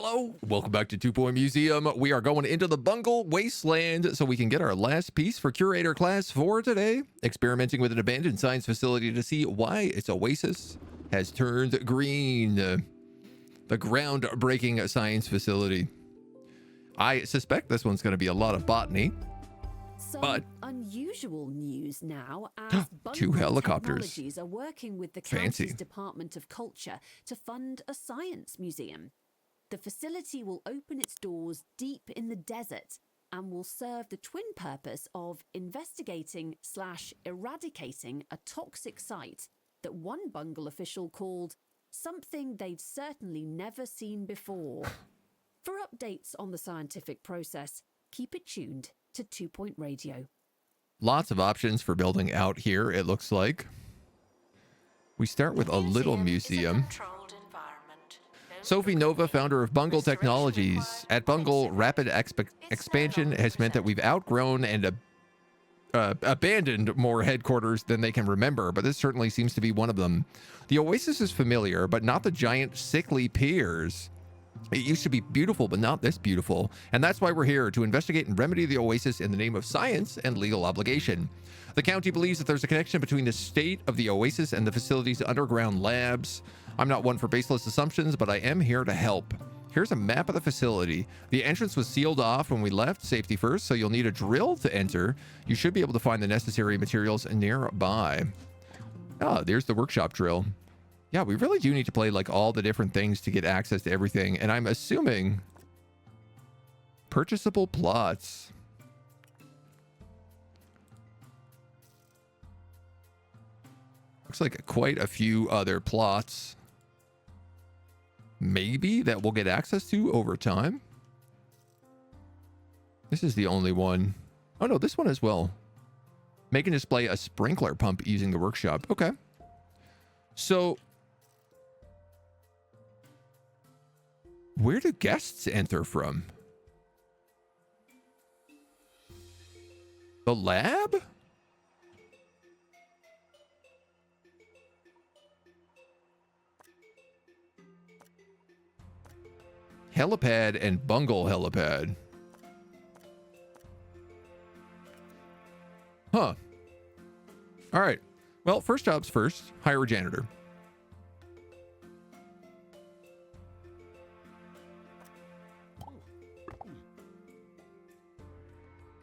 Hello, welcome back to 2 Point Museum. We are going into the Bungle Wasteland so we can get our last piece for Curator class for today. Experimenting with an abandoned science facility to see why its oasis has turned green. The groundbreaking science facility. I suspect this one's going to be a lot of botany. Some unusual news now as two Bungle helicopters. Technologies are working with the Fancy. county's Department of Culture to fund a science museum. The facility will open its doors deep in the desert and will serve the twin purpose of investigating/eradicating a toxic site that one Bungle official called something they'd certainly never seen before. For updates on the scientific process, keep it tuned to 2 Point Radio. Lots of options for building out here, it looks like. We start with a little museum. Sophie Nova, founder of Bungle Technologies. At Bungle, rapid expansion has meant that we've outgrown and abandoned more headquarters than they can remember, but this certainly seems to be one of them. The oasis is familiar, but not the giant sickly piers. It used to be beautiful, but not this beautiful. And that's why we're here, to investigate and remedy the oasis in the name of science and legal obligation. The county believes that there's a connection between the state of the oasis and the facility's underground labs. I'm not one for baseless assumptions, but I am here to help. Here's a map of the facility. The entrance was sealed off when we left, safety first, so you'll need a drill to enter. You should be able to find the necessary materials nearby. Ah, there's the workshop drill. Yeah, we really do need to play like all the different things to get access to everything. And I'm assuming purchasable plots. Looks like quite a few other plots. Maybe that we'll get access to over time. This is the only one. Oh no, this one as well. Make and display a sprinkler pump using the workshop. Okay. So where do guests enter from? The lab? Helipad and Bungle helipad. Huh. All right. Well, first jobs first. Hire a janitor.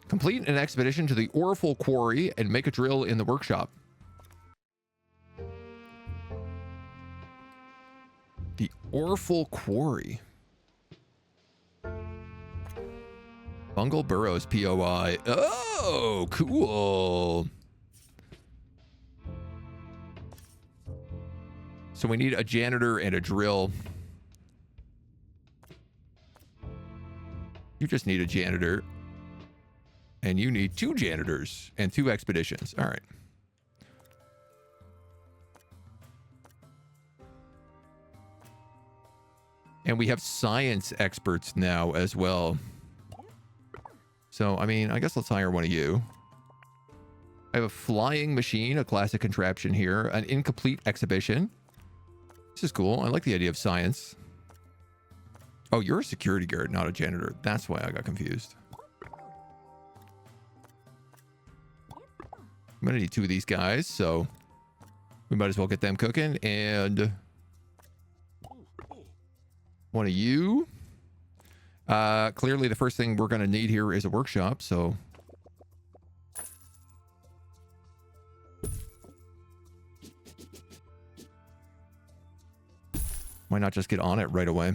Complete an expedition to the Orful Quarry and make a drill in the workshop. The Orful Quarry. Bungle Burrows POI. Oh, cool. So we need a janitor and a drill. You just need a janitor. And you need 2 janitors and 2 expeditions. All right. And we have science experts now as well. So, I mean, I guess let's hire one of you. I have a flying machine, a classic contraption here, an incomplete exhibition. This is cool. I like the idea of science. Oh, you're a security guard, not a janitor. That's why I got confused. I'm gonna need 2 of these guys, so we might as well get them cooking. And one of you. Clearly the first thing we're gonna need here is a workshop, so why not just get on it right away?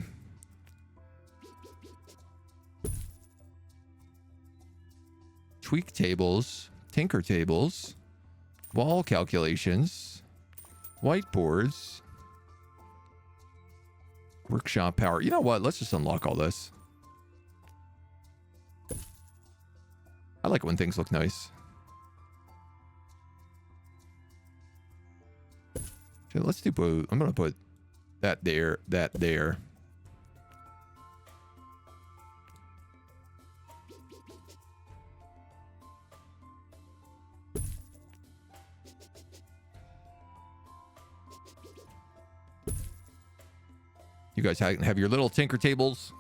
Tweak tables, tinker tables, wall calculations, whiteboards, workshop power. You know what? Let's just unlock all this. I like when things look nice. So let's do both. I'm going to put that there, that there. You guys have your little tinker tables.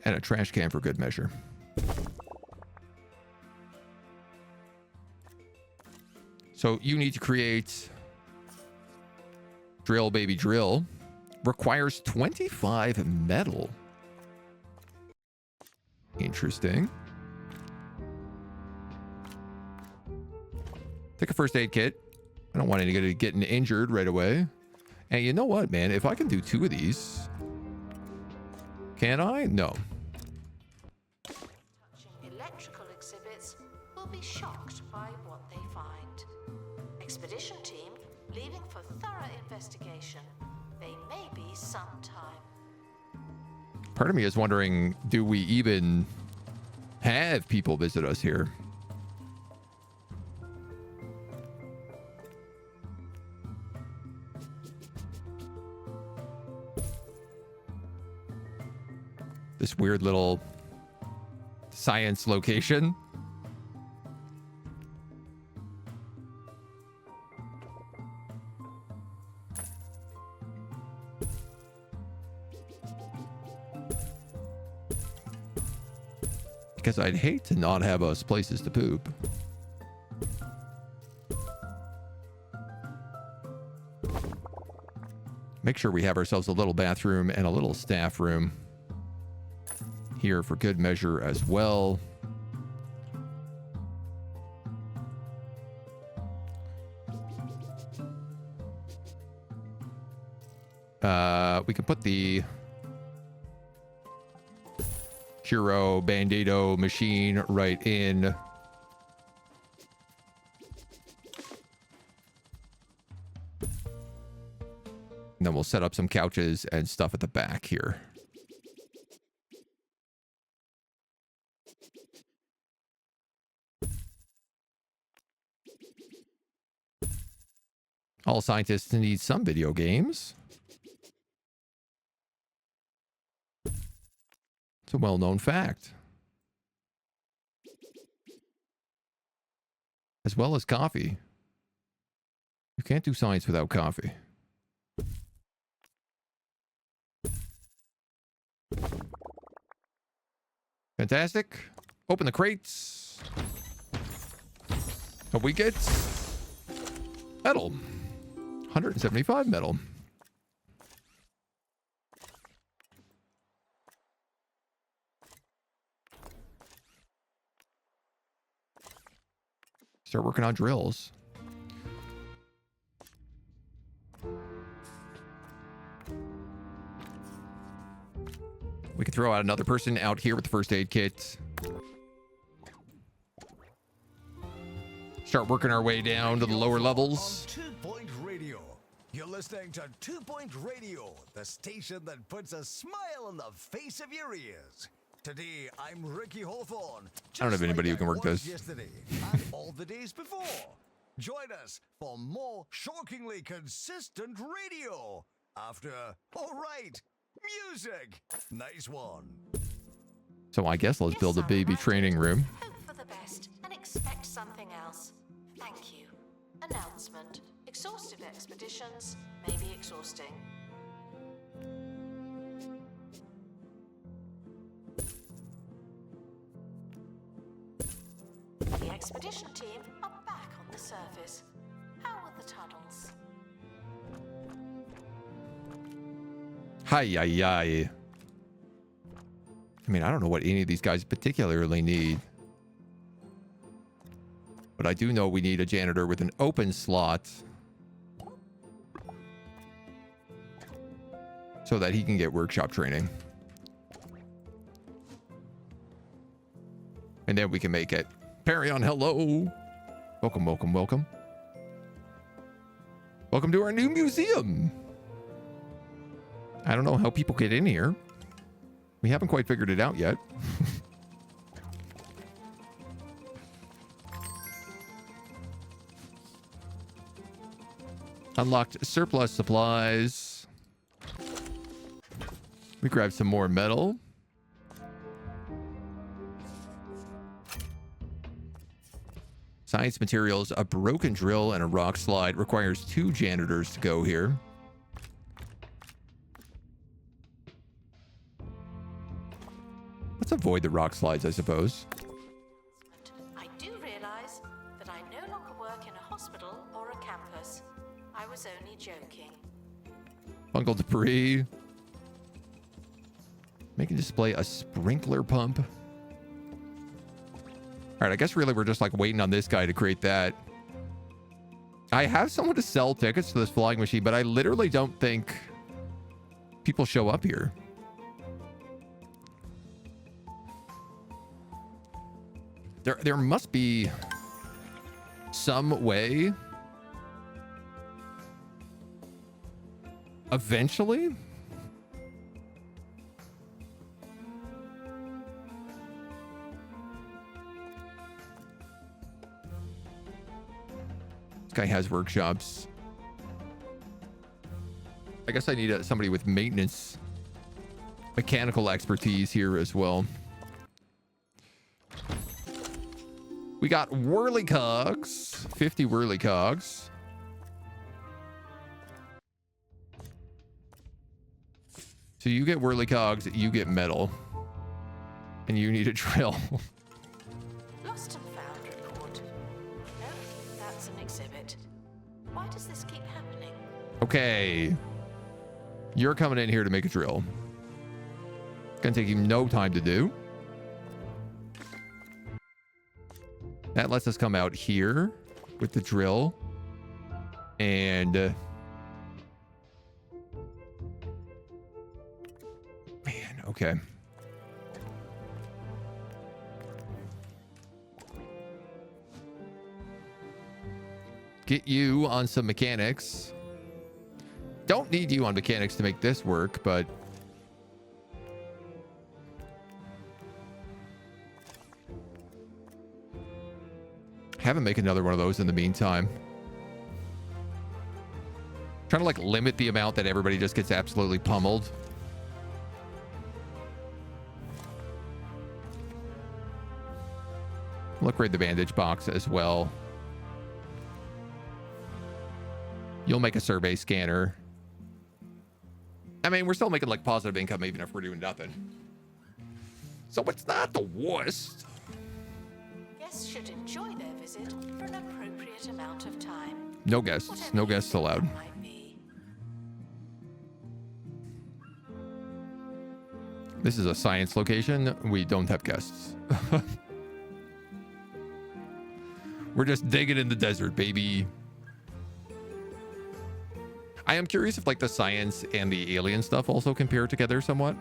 And a trash can for good measure. So you need to create drill, baby, drill. Requires 25 metal. Interesting. Take a first aid kit. I don't want anybody getting injured right away. And you know what, man? If I can do 2 of these, can I? No. Electrical exhibits will be shocked by what they find. Expedition team leaving for thorough investigation. They may be some time. Part of me is wondering, do we even have people visit us here? This weird little science location. Because I'd hate to not have us places to poop. Make sure we have ourselves a little bathroom and a little staff room here for good measure as well. We can put the Curo Bandito machine right in. And then we'll set up some couches and stuff at the back here. All scientists need some video games. It's a well-known fact. As well as coffee. You can't do science without coffee. Fantastic. Open the crates. And we get metal. 175 metal. Start working on drills. We can throw out another person out here with the first aid kit. Start working our way down to the lower levels. 2 Point Radio. You're listening to 2 Point Radio, the station that puts a smile on the face of your ears. Today, I'm Ricky Hawthorne. I don't have anybody who can work this. Yesterday and all the days before. Join us for more shockingly consistent radio. After, all right, music. Nice one. So I guess let's build a baby training room. Hope for the best and expect something else. Thank you. Announcement. Exhaustive expeditions may be exhausting. The expedition team are back on the surface. How are the tunnels? Hi, I mean, I don't know what any of these guys particularly need. But I do know we need a janitor with an open slot. So that he can get workshop training. And then we can make it. Perion, hello. Welcome, welcome, welcome. Welcome to our new museum. I don't know how people get in here. We haven't quite figured it out yet. Unlocked surplus supplies. We grabbed some more metal. Science materials, a broken drill and a rock slide. Requires 2 janitors to go here. let's avoid the rock slides, I suppose. I do realize that I no longer work in a hospital or a campus. I was only joking. Bungle debris. Make and display a sprinkler pump. All right, I guess really we're just like waiting on this guy to create that. I have someone to sell tickets to this flying machine, but I literally don't think people show up here. There must be some way eventually. This guy has workshops. I guess I need somebody with maintenance, mechanical expertise here as well. We got whirly cogs, 50 whirly cogs. So you get whirly cogs, you get metal, and you need a drill. Lost and found report. No, that's an exhibit. Why does this keep happening? Okay. You're coming in here to make a drill. Gonna take you no time to do. That lets us come out here with the drill. And... man, okay. Get you on some mechanics. Don't need you on mechanics to make this work, but... have him make another one of those in the meantime. Trying to like limit the amount that everybody just gets absolutely pummeled. We'll upgrade the bandage box as well. You'll make a survey scanner. I mean, we're still making like positive income even if we're doing nothing. So it's not the worst. Guests should enjoy their visit for an appropriate amount of time. No guests. No guests allowed. Might be. This is a science location. We don't have guests. We're just digging in the desert, baby. I am curious if like the science and the alien stuff also compare together somewhat.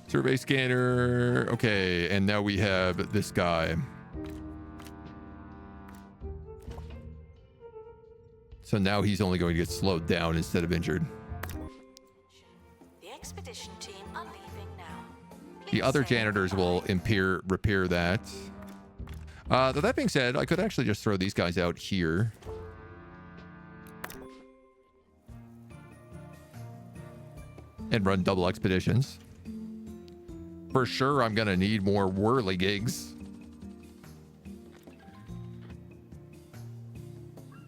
Survey scanner. Okay, and now we have this guy. So now he's only going to get slowed down instead of injured. The expedition team are leaving now. The Please other say janitors will goodbye. repair that. That being said, I could actually just throw these guys out here. And run double expeditions. For sure, I'm going to need more whirly gigs.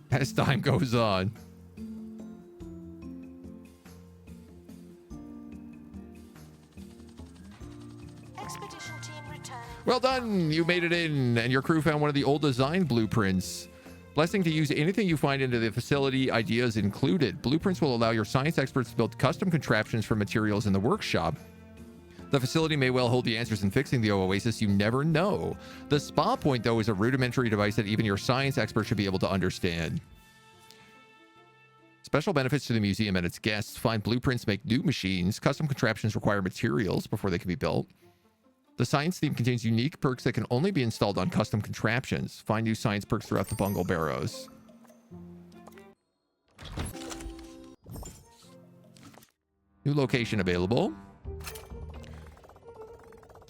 As time goes on. Expedition team returning. Well done! You made it in, and your crew found one of the old design blueprints. Blessing to use anything you find into the facility, ideas included. Blueprints will allow your science experts to build custom contraptions from materials in the workshop. The facility may well hold the answers in fixing the oasis, you never know. The spa point, though, is a rudimentary device that even your science expert should be able to understand. Special benefits to the museum and its guests. Find blueprints, make new machines. Custom contraptions require materials before they can be built. The science theme contains unique perks that can only be installed on custom contraptions. Find new science perks throughout the Bungle Barrows. New location available.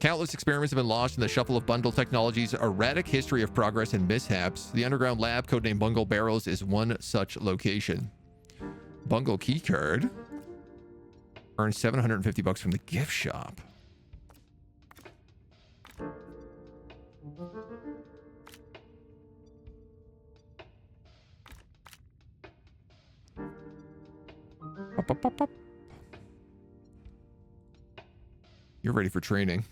Countless experiments have been launched in the shuffle of Bungle Technology's erratic history of progress and mishaps. The underground lab, codenamed Bungle Barrows, is one such location. Bungle keycard. Earn 750 bucks from the gift shop. Up, up, up, up. You're ready for training.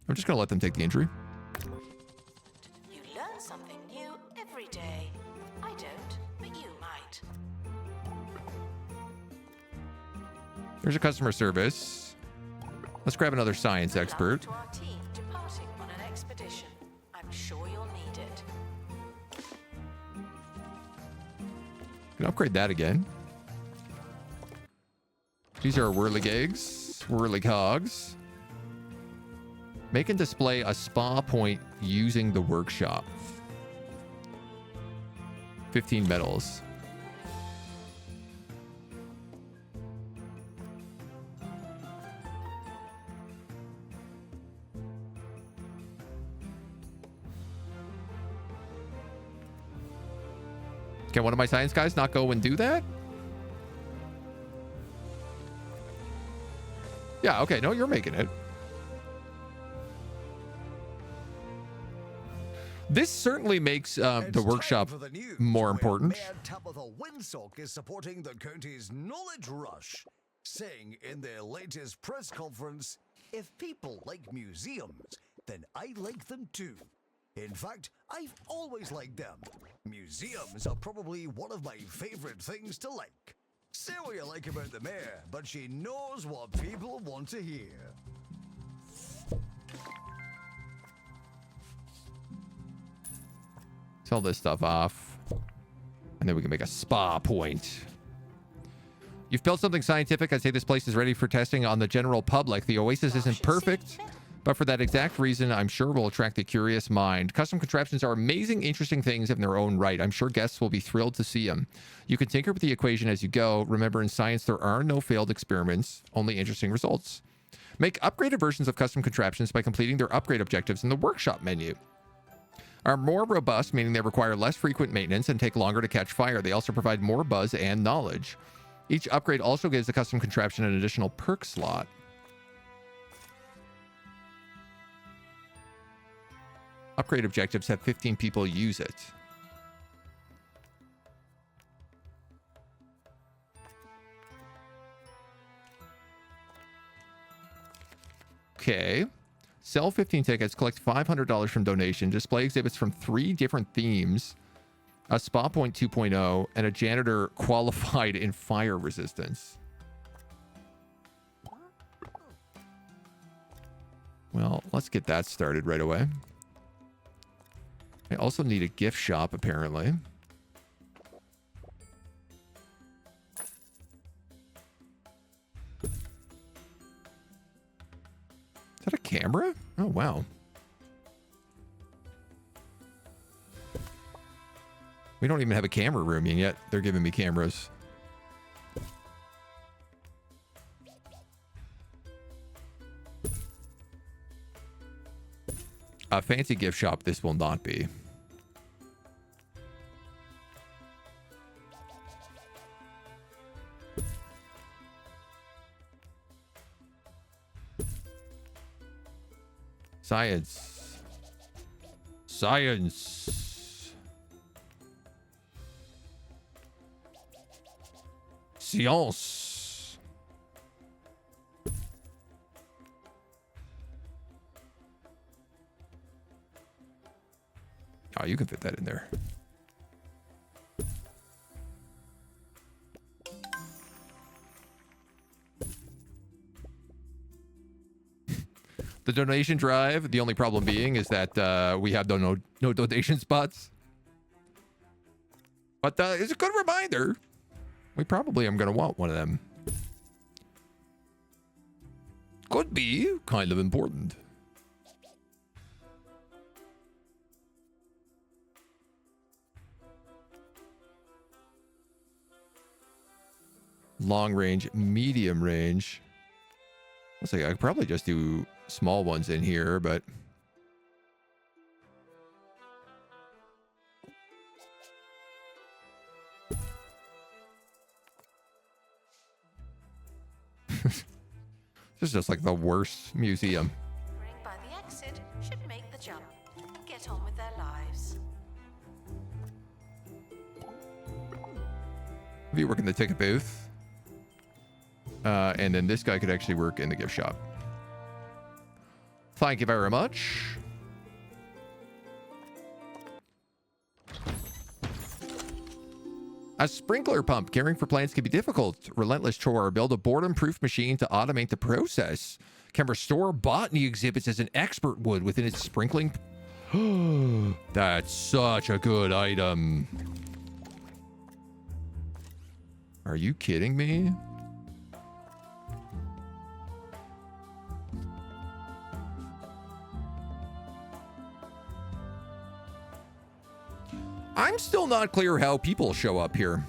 I'm just going to let them take the injury. You learn something new every day. I don't, but you might. There's a customer service. Let's grab another science expert. To our team departing on an expedition. I'm sure you'll need it. Can upgrade that again. These are whirligigs, whirlicogs. Make and display a spa point using the workshop. 15 medals. Can one of my science guys not go and do that? Yeah, okay. No, you're making it. This certainly makes the workshop more important. Mayor Tabitha Windsock is supporting the county's knowledge rush, saying in their latest press conference, if people like museums, then I like them too. In fact, I've always liked them. Museums are probably one of my favorite things to like. Say what you like about the mayor, but she knows what people want to hear. Sell this stuff off. And then we can make a spa point. You've built something scientific. I'd say this place is ready for testing on the general public. The Oasis isn't perfect, but for that exact reason, I'm sure will attract the curious mind. Custom contraptions are amazing, interesting things in their own right. I'm sure guests will be thrilled to see them. You can tinker with the equation as you go. Remember, in science, there are no failed experiments, only interesting results. Make upgraded versions of custom contraptions by completing their upgrade objectives in the workshop menu. Are more robust, meaning they require less frequent maintenance and take longer to catch fire. They also provide more buzz and knowledge. Each upgrade also gives the custom contraption an additional perk slot. Upgrade objectives have 15 people use it. Okay. Sell 15 tickets, collect $500 from donation, display exhibits from 3 different themes, a spa point 2.0, and a janitor qualified in fire resistance. Well, let's get that started right away. I also need a gift shop, apparently. Is that a camera? Oh, wow. We don't even have a camera room, and yet they're giving me cameras. A fancy gift shop, this will not be. Science. Science. Science. Oh, you can fit that in there. The donation drive, the only problem being is that we have no donation spots. But it's a good reminder. We probably am going to want one of them. Could be kind of important. Long range, medium range. Looks like I could probably just do small ones in here, but this is just like the worst museum. Ring by the exit should make the jump. Get on with their lives. If you work in the ticket booth. And then this guy could actually work in the gift shop. Thank you very much. A sprinkler pump. Caring for plants can be difficult. Relentless chore. Build a boredom-proof machine to automate the process. Can restore botany exhibits as an expert would within its sprinkling. That's such a good item. Are you kidding me? I'm still not clear how people show up here.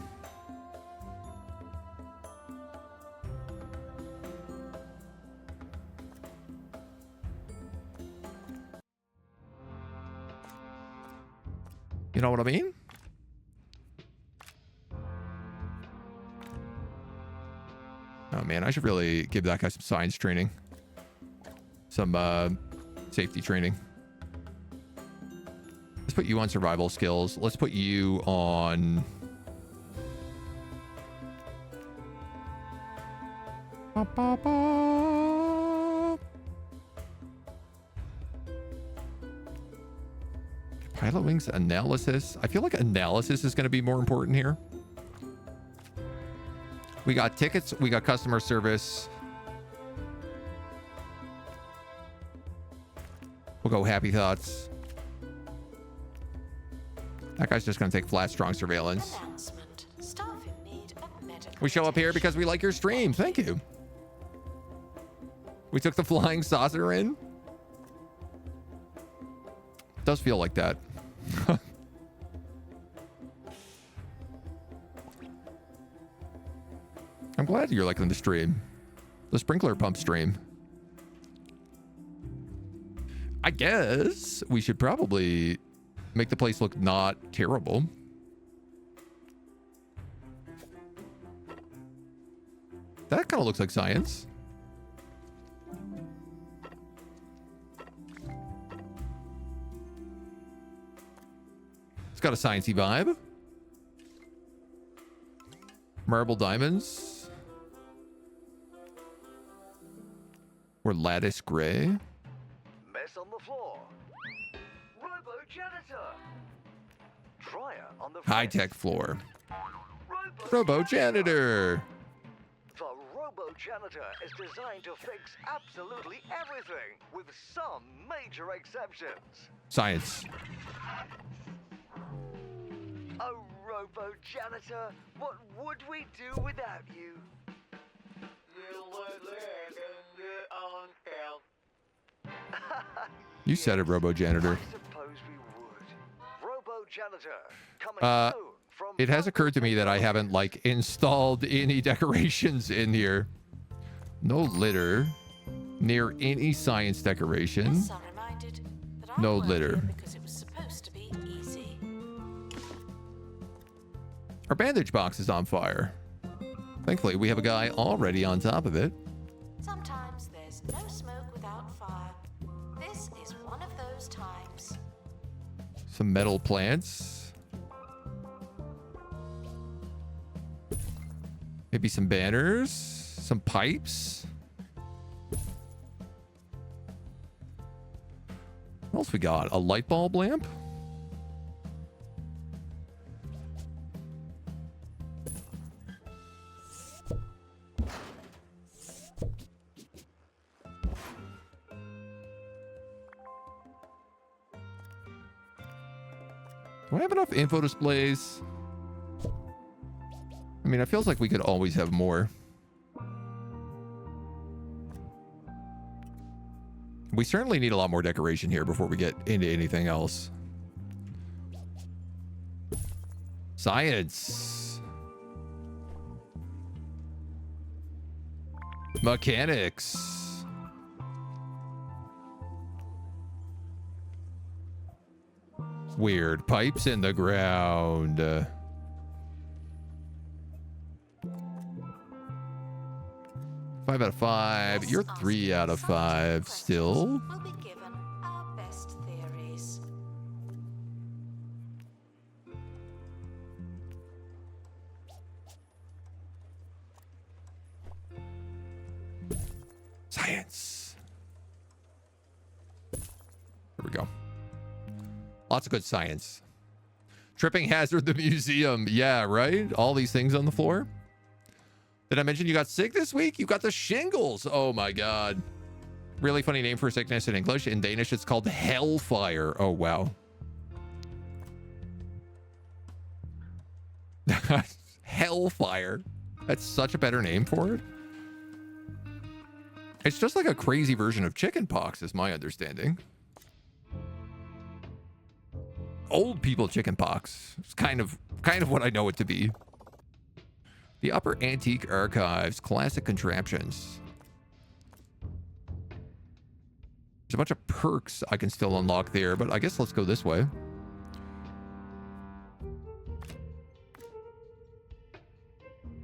You know what I mean? Oh man, I should really give that guy some science training. Some safety training. Let's put you on survival skills. Let's put you on... Pilot wings analysis. I feel like analysis is going to be more important here. We got tickets. We got customer service. We'll go happy thoughts. That guy's just going to take flat, strong surveillance. Staff who need a medical We show up here because we like your stream. Thank you. We took the flying saucer in. Does feel like that. I'm glad you're liking the stream. The sprinkler pump stream. I guess we should probably make the place look not terrible. That kind of looks like science. It's got a sciencey vibe. Marble diamonds. Or lattice gray. Mess on the floor. Robo janitor. Dryer on the High-tech floor. Robo janitor. The Robo Janitor is designed to fix absolutely everything, with some major exceptions. Science. Oh, Robo Janitor, what would we do without you? You said it, Robo Janitor. I suppose we would. Robo Janitor, coming soon from It has occurred to me that I haven't, like, installed any decorations in here. No litter near any science decoration. Yes, I'm reminded that I No worked litter. here because it was supposed to be easy. Our bandage box is on fire. Thankfully, we have a guy already on top of it. Sometimes there's no smoke without fire. This is one of those times. Some metal plants. Maybe some banners. Some pipes. What else we got? A light bulb lamp? Do I have enough info displays? I mean, it feels like we could always have more. We certainly need a lot more decoration here before we get into anything else. Science. Mechanics. Weird pipes in the ground. 5 out of 5. You're 3 out of 5 still. We'll be given our best theories. Lots of good science. Tripping hazard, the museum. Yeah, right? All these things on the floor. Did I mention you got sick this week? You got the shingles. Oh my God. Really funny name for sickness in English. In Danish, it's called hellfire. Oh, wow. Hellfire. That's such a better name for it. It's just like a crazy version of chickenpox, is my understanding. Old people chickenpox. It's kind of what I know it to be. The Upper Antique Archives, classic contraptions. There's a bunch of perks I can still unlock there, but I guess let's go this way.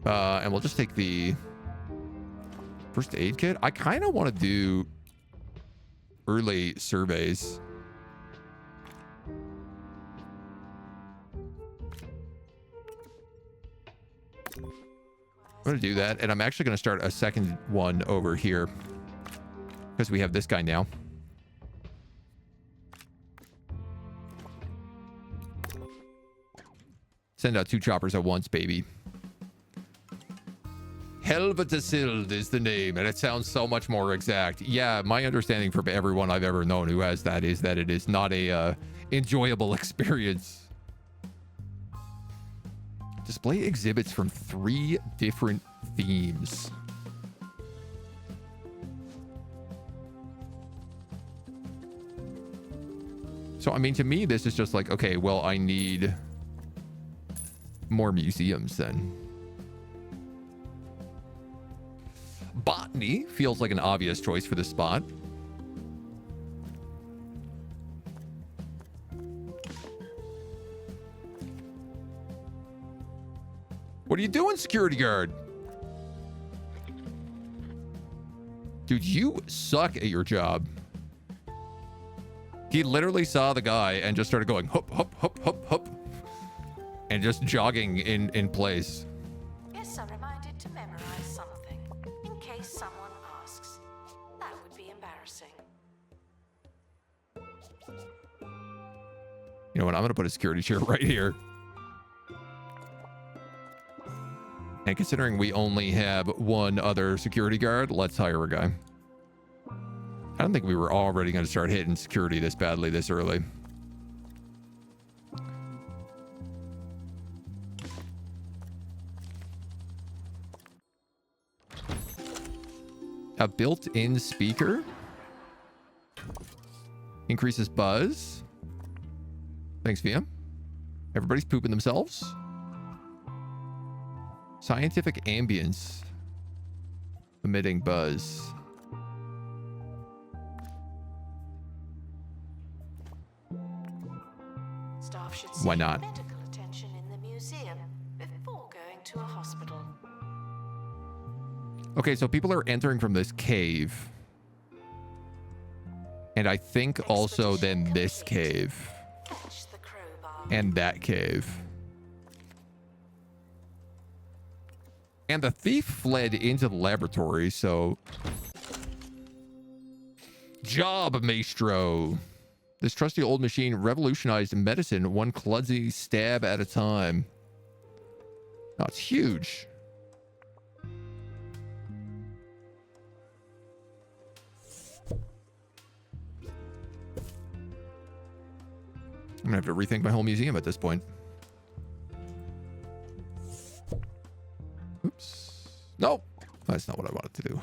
And we'll just take the first aid kit. I kind of want to do early surveys. I'm going to do that, and I'm actually going to start a second one over here because we have this guy now. Send out 2 choppers at once, baby. Helvetesild is the name, and it sounds so much more exact. Yeah, my understanding from everyone I've ever known who has that is that it is not a enjoyable experience. Display exhibits from 3 different themes. So, I mean, to me, this is just like, okay, well, I need more museums then. Botany feels like an obvious choice for this spot. What are you doing, security guard? Dude, you suck at your job. He literally saw the guy and just started going hup, hup, hup, hup, hup. And just jogging in place. Yes, I'm reminded to memorize something in case someone asks. That would be embarrassing. You know what? I'm going to put a security chair right here. And considering we only have 1 other security guard, let's hire a guy. I don't think we were already going to start hitting security this badly this early. A built-in speaker. Increases buzz. Thanks, VM. Everybody's pooping themselves. Scientific ambience. Emitting buzz. Staff should Why seek not? medical attention in the museum before going to a hospital. Okay, so people are entering from this cave. And I think also then this cave. Fetch the crowbar. And that cave. And the thief fled into the laboratory, so... Job, maestro. This trusty old machine revolutionized medicine 1 clumsy stab at a time. Oh, it's huge. I'm gonna have to rethink my whole museum at this point. Oops. Nope. That's not what I wanted to do.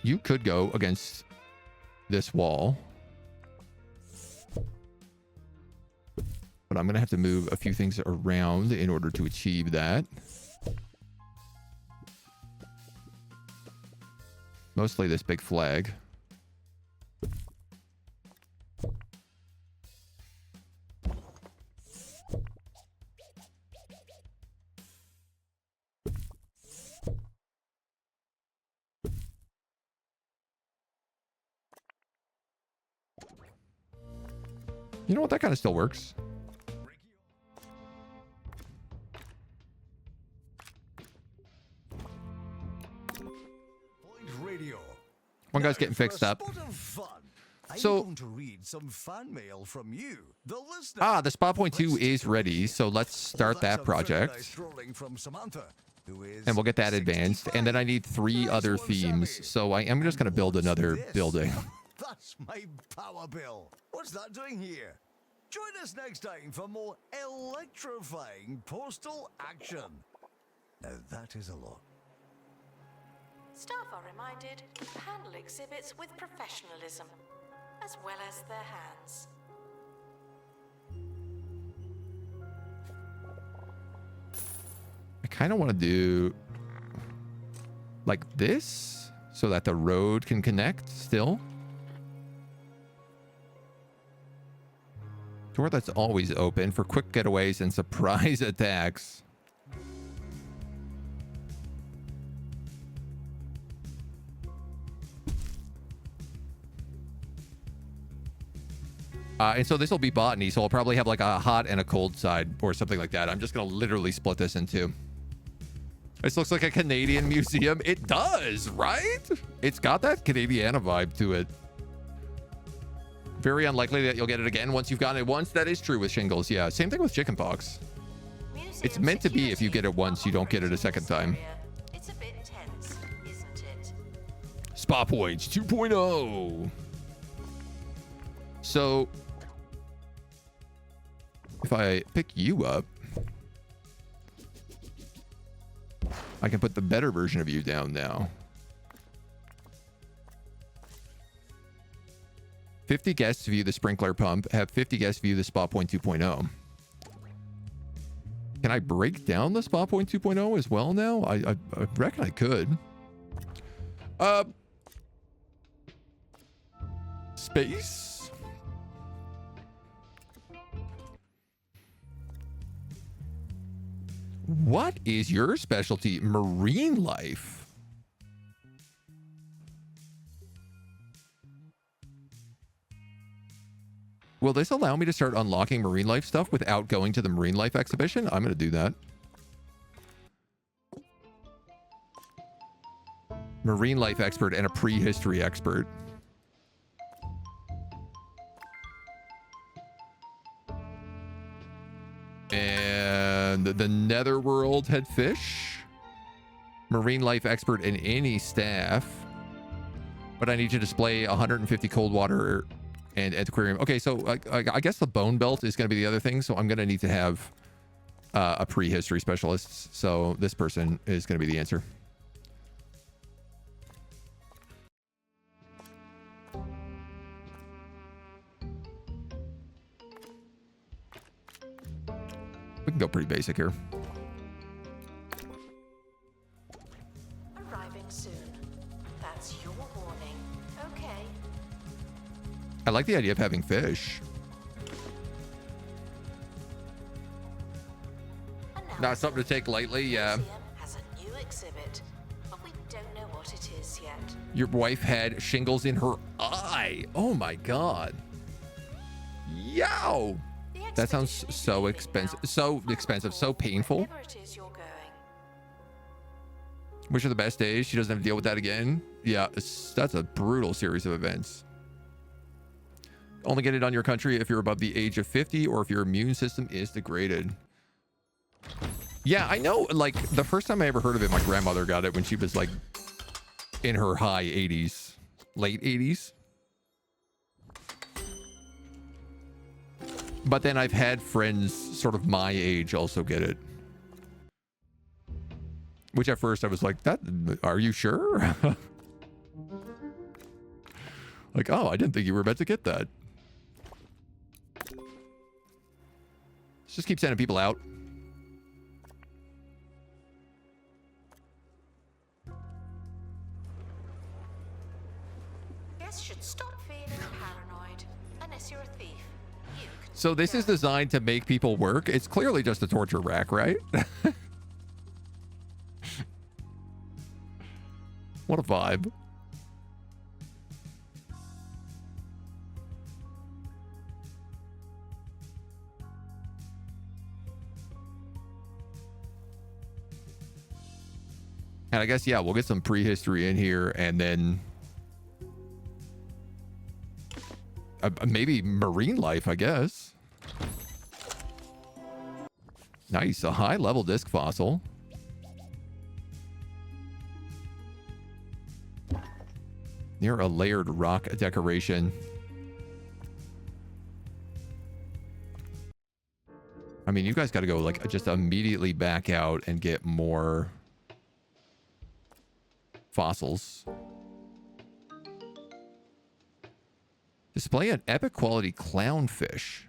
You could go against this wall. But I'm going to have to move a few things around in order to achieve that. Mostly this big flag. You know what? That kind of still works. One guy's Now getting for a fixed up. spot of fun, I'm So- going to read some fan mail from you, the listener. The spot point 2 is ready, so let's start that project. From Samantha, who is And we'll get that advanced. And then I need 3 Nice other one, themes. Sammy. So I am just going to build What's another this? building. That's my power bill. What's that doing here? Join us next time for more electrifying postal action. Now that is a lot. Staff are reminded to handle exhibits with professionalism, as well as their hands. I kind of want to do like this so that the road can connect still. Door that's always open for quick getaways and surprise attacks. And so this will be botany, so I'll probably have like a hot and a cold side or something like that. I'm just going to literally split this in two. This looks like a Canadian museum. It does, right? It's got that Canadiana vibe to it. Very unlikely that you'll get it again once you've gotten it once. That is true with shingles. Yeah, same thing with chickenpox. It's meant to be if you get it once, you don't get it a second time. It's a bit tense, isn't it? Spot points 2.0. So if I pick you up, I can put the better version of you down now. 50 guests view the sprinkler pump. Have 50 guests view the spot point 2.0. Can I break down the spot point 2.0 as well now? I reckon I could. Space. What is your specialty? Marine life. Will this allow me to start unlocking marine life stuff without going to the marine life exhibition? I'm going to do that. Marine life expert and a prehistory expert. And the netherworld head fish. Marine life expert and any staff. But I need to display 150 cold water and aquarium. Okay, so I guess the bone belt is going to be the other thing. So I'm going to need to have a prehistory specialist. So this person is going to be the answer. We can go pretty basic here. Arriving soon. That's your warning. Okay. I like the idea of having fish. Not something to take lightly, yeah. Museum has a new exhibit, but we don't know what it is yet. Your wife had shingles in her eye. Oh my god. Yow. The That sounds expedition is so leaving expensive. now. So Find expensive. a So call painful. wherever it is you're going. Wish her the best days. She doesn't have to deal with that again. Yeah, that's a brutal series of events. Only get it on your country if you're above the age of 50 or if your immune system is degraded. Yeah, I know. Like, the first time I ever heard of it, my grandmother got it when she was, like, in her high 80s. Late 80s. But then I've had friends sort of my age also get it. Which at first I was like, "That, are you sure?" Like, oh, I didn't think you were about to get that. Let's just keep sending people out. Guests should stop feeling paranoid. Unless you're a thief. You can So this is designed to make people work. It's clearly just a torture rack, right? What a vibe. And I guess, yeah, we'll get some prehistory in here and then maybe marine life, I guess. Nice, a high-level disc fossil. Near a layered rock decoration. I mean, you guys got to go, like, just immediately back out and get more fossils. Display an epic quality clownfish.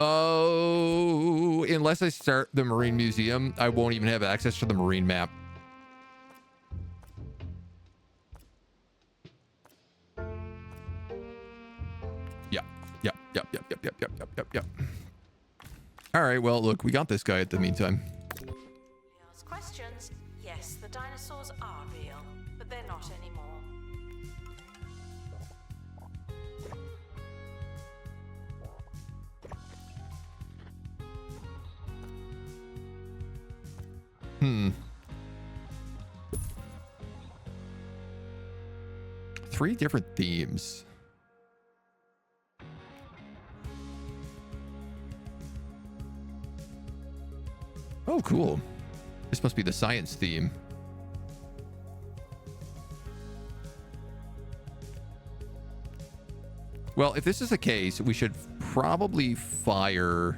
Oh, unless I start the Marine Museum, I won't even have access to the Marine map. Yep. All right, well, look, we got this guy at the meantime. Ask questions. Yes, the dinosaurs are real, but they're not anymore. Three different themes. Oh, cool. This must be the science theme. Well, if this is the case, we should probably fire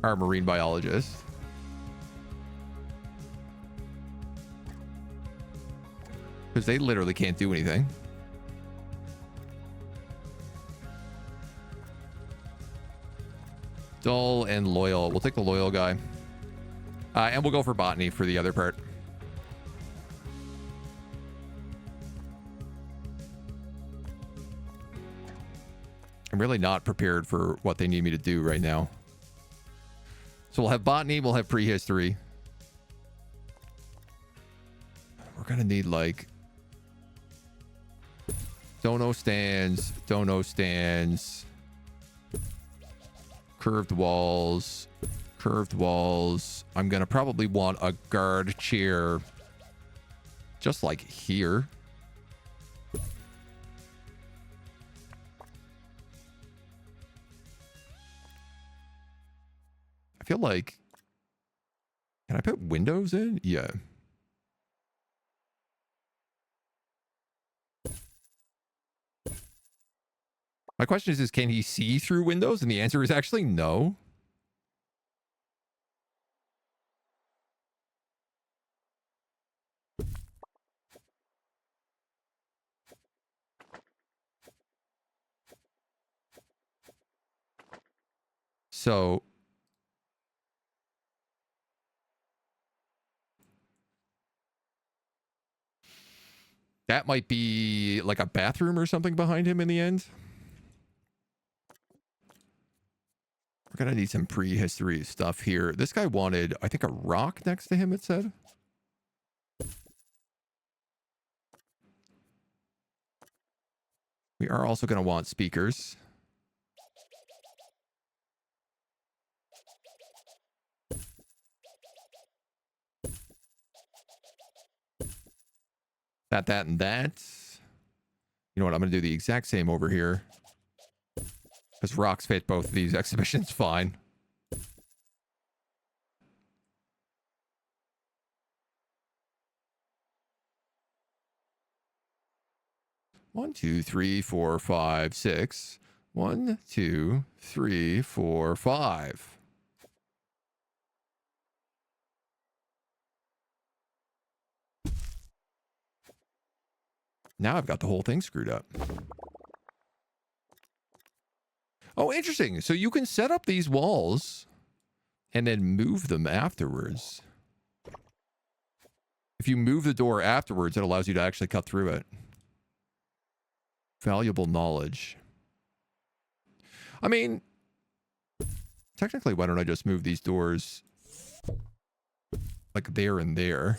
our marine biologist. Because they literally can't do anything. Dull and loyal. We'll take the loyal guy. And we'll go for botany for the other part. I'm really not prepared for what they need me to do right now. So we'll have botany, we'll have prehistory. We're going to need like dono stands, curved walls. I'm going to probably want a guard chair just like here. I feel like, can I put windows in? Yeah. My question is can he see through windows? And the answer is actually no. So that might be like a bathroom or something behind him in the end. We're going to need some prehistory stuff here. This guy wanted, I think, a rock next to him, it said. We are also going to want speakers. That, and that. You know what? I'm going to do the exact same over here. Because rocks fit both of these exhibitions fine. One, two, three, four, five, six. 1, 2, 3, 4, 5. Now I've got the whole thing screwed up. Oh, interesting. So you can set up these walls and then move them afterwards. If you move the door afterwards, it allows you to actually cut through it. Valuable knowledge. I mean, technically, why don't I just move these doors like there and there?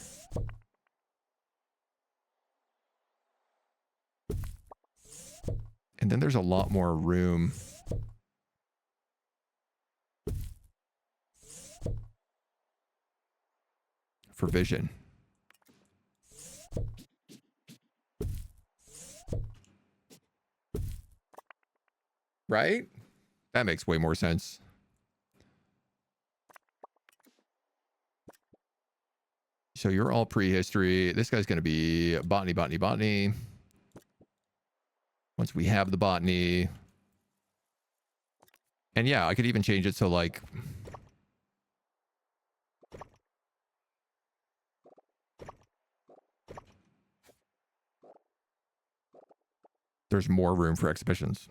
And then there's a lot more room. For vision. right? That makes way more sense. So you're all prehistory. This guy's going to be botany, botany, botany. Once we have the botany. And yeah, I could even change it so like... there's more room for exhibitions.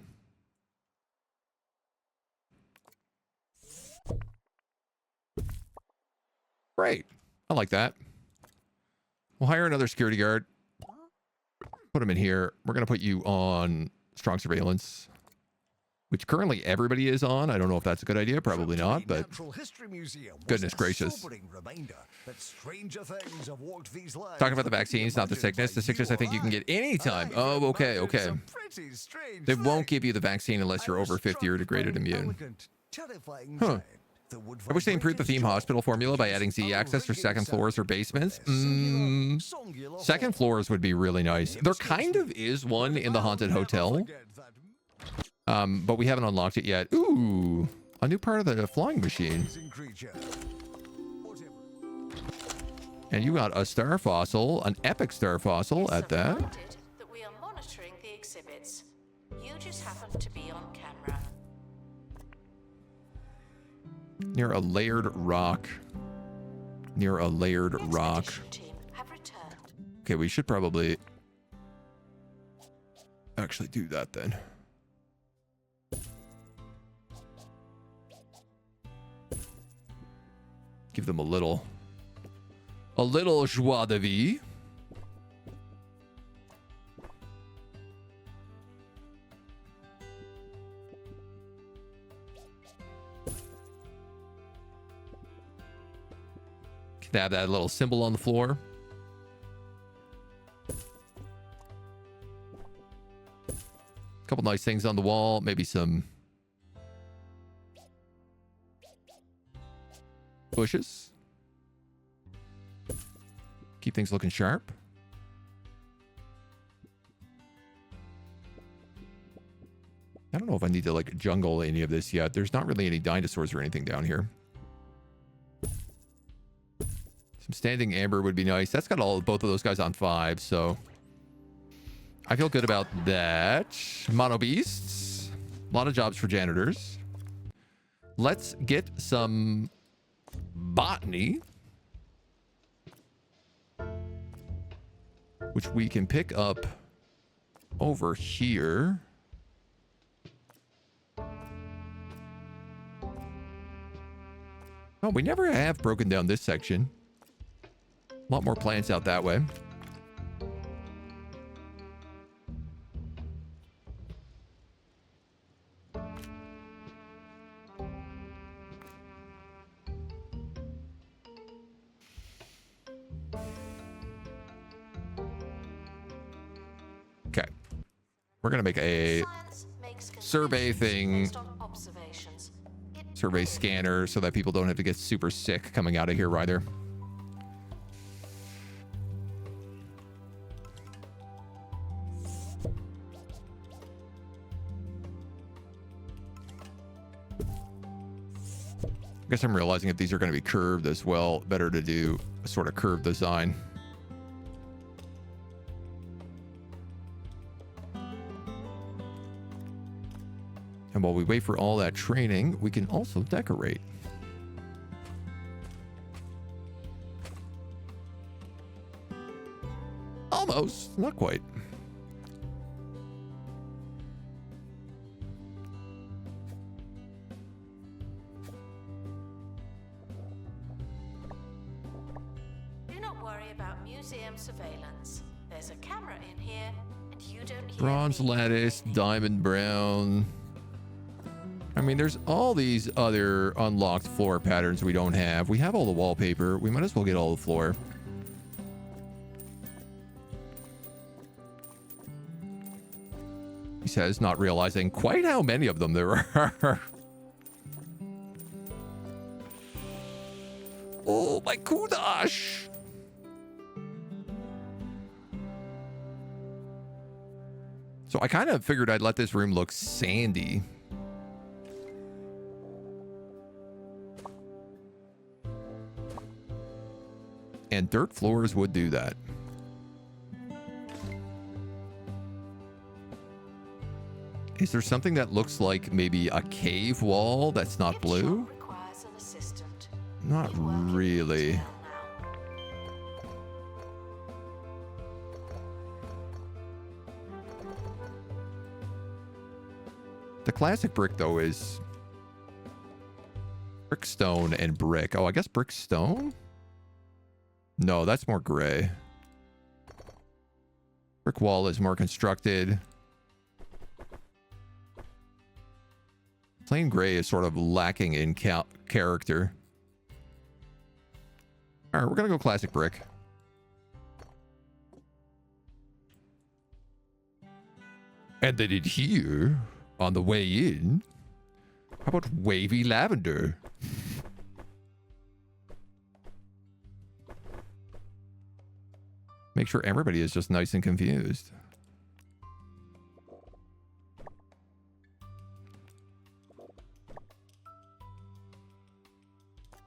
Great. I like that. We'll hire another security guard. Put him in here. We're going to put you on strong surveillance, which currently everybody is on. I don't know if that's a good idea. Probably not, but goodness gracious. Talking about the vaccines, not the sickness. The sickness I think you can get anytime. Oh, okay, okay. They won't give you the vaccine unless you're over 50 or degraded immune. Huh. I wish they improved the theme hospital formula by adding Z access for second floors or basements. Second floors would be really nice. There kind of is one in the haunted hotel. But we haven't unlocked it yet. Ooh, a new part of the flying machine. And you got a star fossil, an epic star fossil at that. That we are monitoring the exhibits. You just happen to be on camera. Near a layered rock. Near a layered rock. Team have returned. Okay, we should probably actually do that then. Give them a little joie de vie. Can have that little symbol on the floor. A couple nice things on the wall, maybe some bushes. Keep things looking sharp. I don't know if I need to like jungle any of this yet. There's not really any dinosaurs or anything down here. Some standing amber would be nice. That's got both of those guys on 5, so I feel good about that. Mono beasts. A lot of jobs for janitors. Let's get some botany, which we can pick up over here. Oh, we never have broken down this section. A lot more plants out that way. Okay. We're going to make a survey thing. Survey scanner so that people don't have to get super sick coming out of here either. I guess I'm realizing if these are going to be curved as well, better to do a sort of curved design. And while we wait for all that training, we can also decorate. Almost, not quite. Do not worry about museum surveillance. There's a camera in here, and you don't hear Bronze me. lattice, diamond brown. I mean, there's all these other unlocked floor patterns we don't have. We have all the wallpaper. We might as well get all the floor. He says, not realizing quite how many of them there are. Oh, my kudash. So I kind of figured I'd let this room look sandy. And dirt floors would do that. Is there something that looks like maybe a cave wall that's not blue? Requires an assistant. Not really. The classic brick, though, is brick, stone, and brick. Oh, I guess brick, stone? No, that's more gray. Brick wall is more constructed. Plain gray is sort of lacking in character. All right, we're going to go classic brick. And then in here, on the way in, how about wavy lavender? Make sure everybody is just nice and confused.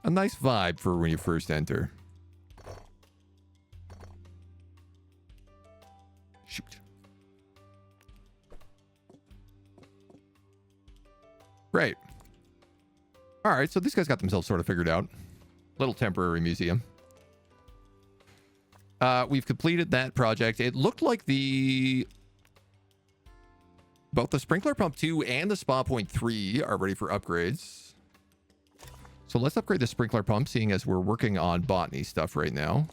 A nice vibe for when you first enter. Shoot. Great. All right, so these guys got themselves sort of figured out. Little temporary museum. We've completed that project. It looked like both the sprinkler pump 2 and the spa point 3 are ready for upgrades. So let's upgrade the sprinkler pump, seeing as we're working on botany stuff right now.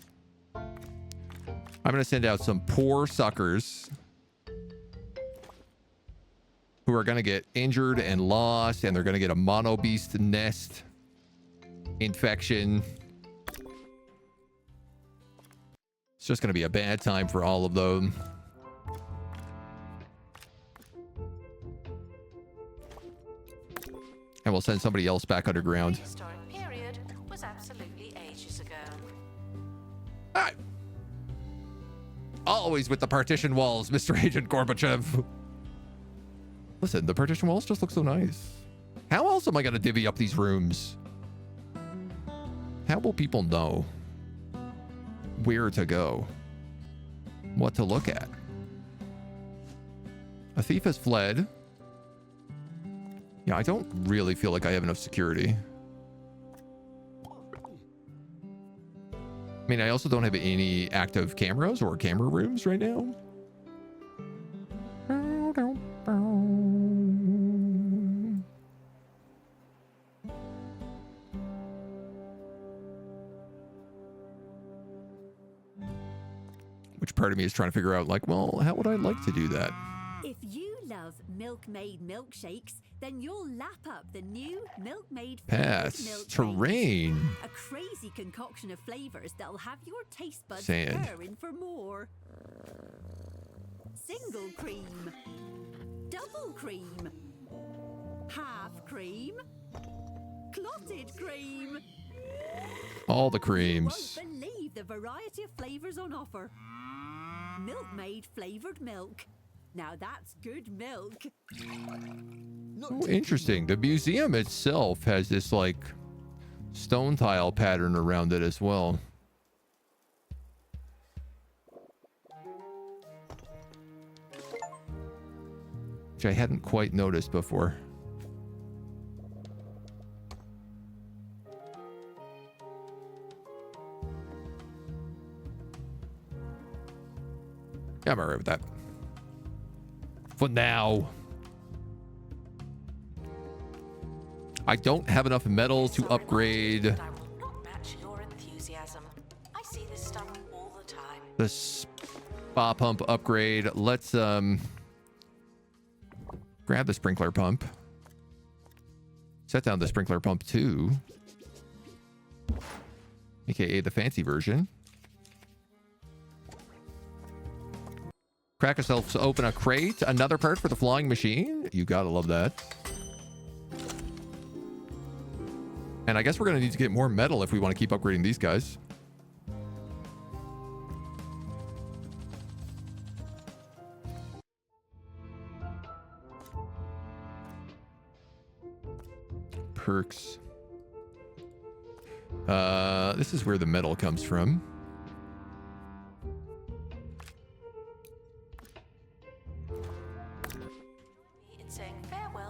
I'm going to send out some poor suckers who are going to get injured and lost, and they're going to get a mono beast nest infection. It's just going to be a bad time for all of them. And we'll send somebody else back underground. The historic period was absolutely ages ago. All right. Always with the partition walls, Mr. Agent Gorbachev. Listen, the partition walls just look so nice. How else am I going to divvy up these rooms? How will people know where to go? What to look at? A thief has fled. Yeah, I don't really feel like I have enough security. I mean, I also don't have any active cameras or camera rooms right now. Which part of me is trying to figure out, like, well, how would I like to do that? If you love milk-made milkshakes, then you'll lap up the new milk-made Pass. milk Terrain. range. A crazy concoction of flavors that'll have your taste buds Sand. purring for more. Single cream, double cream, half cream, clotted cream. All the You creams. won't believe the variety of flavors on offer. Milk-made flavored milk. Now that's good milk. Oh, interesting. The museum itself has this, like, stone tile pattern around it as well. Which I hadn't quite noticed before. Yeah, I'm alright with that. For now. I don't have enough metal to Sorry, upgrade but I will not match your enthusiasm. I see this stuff all the time. the spa pump upgrade. Let's grab the sprinkler pump. Set down the sprinkler pump 2, aka the fancy version. Crack ourselves open a crate. Another part for the flying machine. You gotta love that. And I guess we're gonna need to get more metal if we want to keep upgrading these guys. Perks. This is where the metal comes from.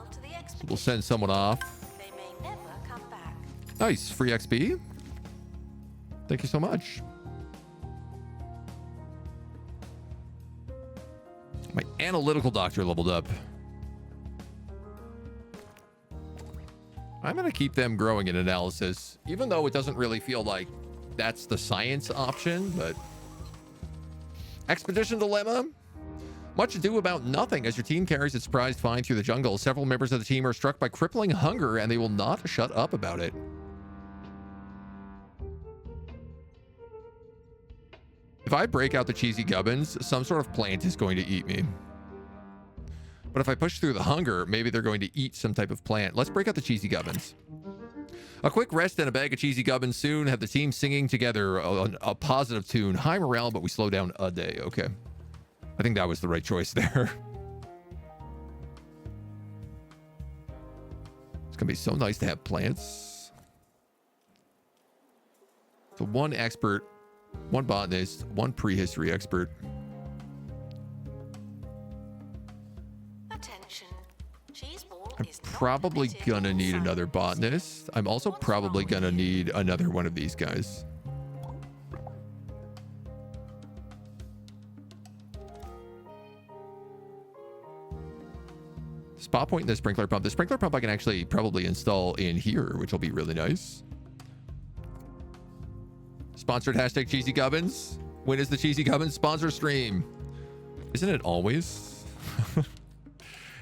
after the expedition. We'll send someone off. They may never come back. Nice. Free XP. Thank you so much. My analytical doctor leveled up. I'm going to keep them growing in analysis, even though it doesn't really feel like that's the science option, but... Expedition dilemma. Much ado about nothing as your team carries its prized find through the jungle. Several members of the team are struck by crippling hunger, and they will not shut up about it. If I break out the cheesy gubbins, some sort of plant is going to eat me. But if I push through the hunger, maybe they're going to eat some type of plant. Let's break out the cheesy gubbins. A quick rest and a bag of cheesy gubbins soon have the team singing together a positive tune. High morale, but we slow down a day. Okay. I think that was the right choice there. It's going to be so nice to have plants. So one expert, one botanist, one prehistory expert. Attention. Cheese ball I'm is not probably permitted gonna need inside. another botanist. I'm also What's probably wrong gonna with you? need another one of these guys. Spot point in the sprinkler pump. The sprinkler pump I can actually probably install in here, which will be really nice. Sponsored hashtag Cheesy Gubbins. When is the Cheesy Gubbins sponsor stream? Isn't it always?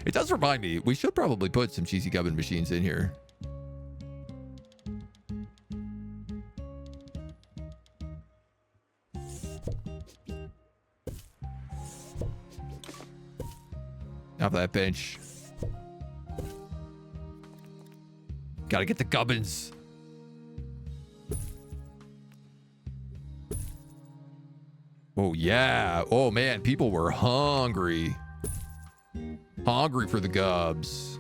It does remind me, we should probably put some Cheesy Gubbin machines in here. Off that bench. Gotta get the gubbins. Oh, yeah. Oh, man. People were hungry. Hungry for the gubs.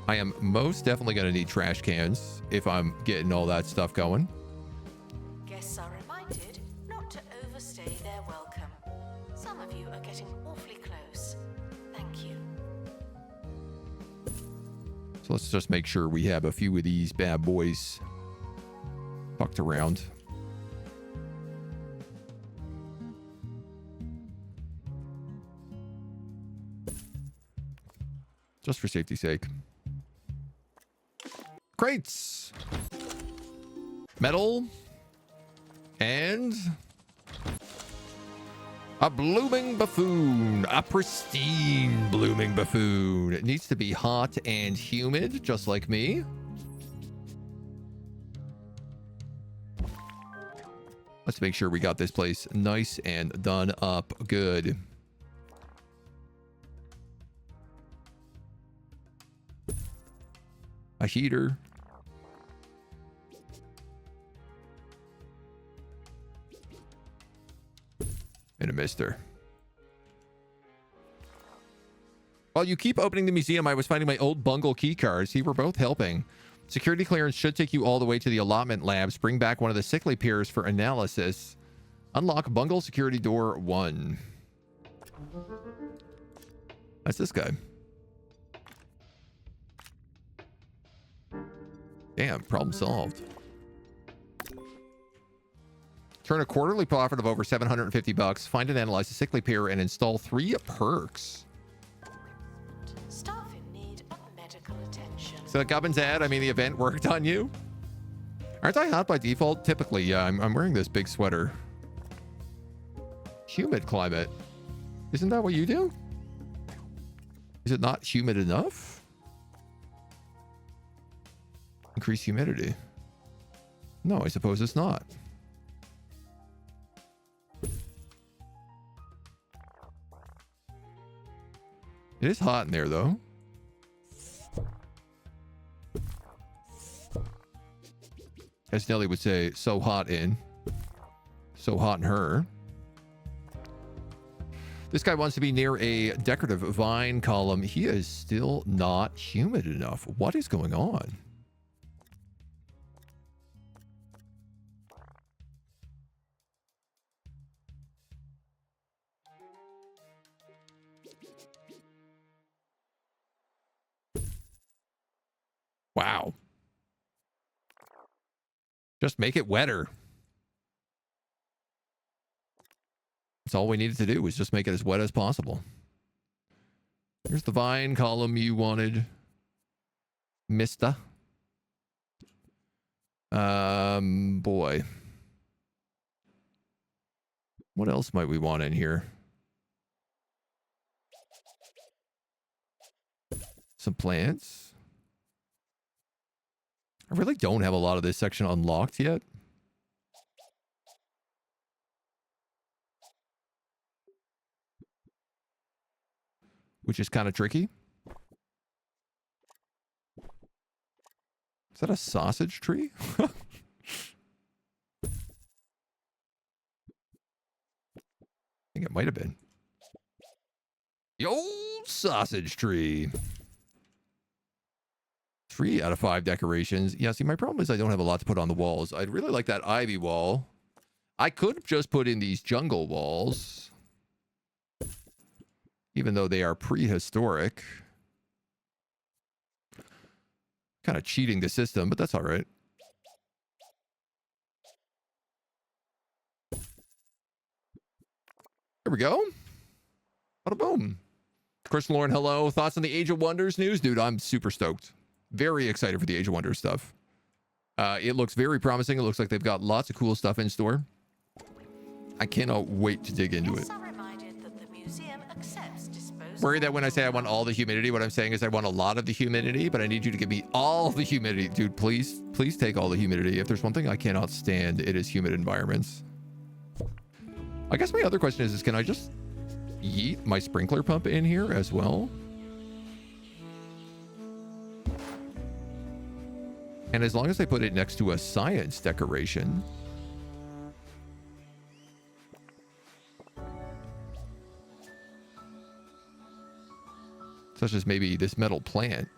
I am most definitely going to need trash cans if I'm getting all that stuff going. Guests are reminded not to overstay their welcome. Some of you are getting awfully close. Thank you. So let's just make sure we have a few of these bad boys tucked around. Just for safety's sake. Crates. Metal. And a blooming buffoon. A pristine blooming buffoon. It needs to be hot and humid, just like me. Let's make sure we got this place nice and done up good. A heater. And a mister. While you keep opening the museum, I was finding my old Bungle key cards. See, we're both helping. Security clearance should take you all the way to the allotment labs. Bring back one of the sickly peers for analysis. Unlock Bungle security door 1. That's this guy. Damn, problem solved. Turn a quarterly profit of over $750. Find and analyze a sickly peer and install 3 perks. Staff in need of medical attention. So the Gubbins ad, I mean, the event worked on you? Aren't I hot by default? Typically, yeah. I'm wearing this big sweater. Humid climate. Isn't that what you do? Is it not humid enough? Increase humidity. No, I suppose it's not. It is hot in there, though. As Nelly would say, so hot in. So hot in her. This guy wants to be near a decorative vine column. He is still not humid enough. What is going on? Wow. Just make it wetter. That's all we needed to do was just make it as wet as possible. Here's the vine column you wanted, Mista. Boy. What else might we want in here? Some plants. I really don't have a lot of this section unlocked yet. Which is kind of tricky. Is that a sausage tree? I think it might have been. The old sausage tree. 3 out of 5 decorations. Yeah, see, my problem is I don't have a lot to put on the walls. I'd really like that ivy wall. I could just put in these jungle walls. Even though they are prehistoric. Kind of cheating the system, but that's all right. There we go. Bada boom. Chris Lauren, hello. Thoughts on the Age of Wonders news? Dude, I'm super stoked. Very excited for the Age of Wonders stuff. It looks very promising. It looks like they've got lots of cool stuff in store. I cannot wait to dig into it. Worry that when I say I want all the humidity, what I'm saying is I want a lot of the humidity, but I need you to give me all the humidity. Dude, please take all the humidity. If there's one thing I cannot stand, it is humid environments. I guess my other question is can I just yeet my sprinkler pump in here as well? And as long as I put it next to a science decoration, such as maybe this metal plant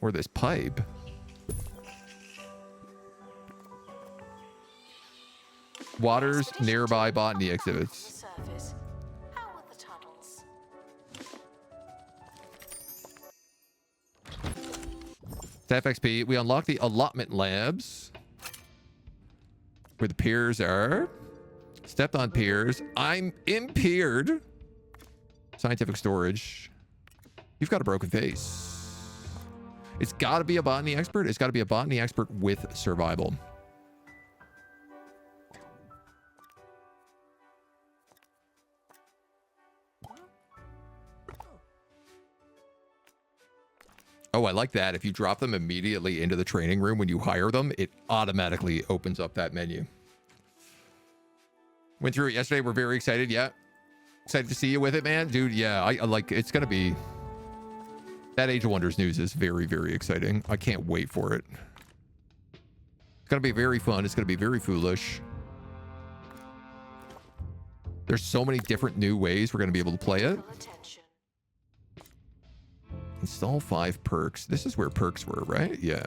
or this pipe. Waters nearby botany exhibits. Staff XP. We unlock the allotment labs where the piers are. Stepped on piers. I'm impaired. Scientific storage. You've got a broken face. It's got to be a botany expert. It's got to be a botany expert with survival. Oh, I like that. If you drop them immediately into the training room when you hire them, it automatically opens up that menu. Went through it yesterday. We're very excited. Yeah. Excited to see you with it, man. Dude, yeah. I like, it's going to be, that Age of Wonders news is very, very exciting. I can't wait for it. It's going to be very fun. It's going to be very foolish. There's so many different new ways we're going to be able to play it. Install 5 perks. This is where perks were, right? Yeah.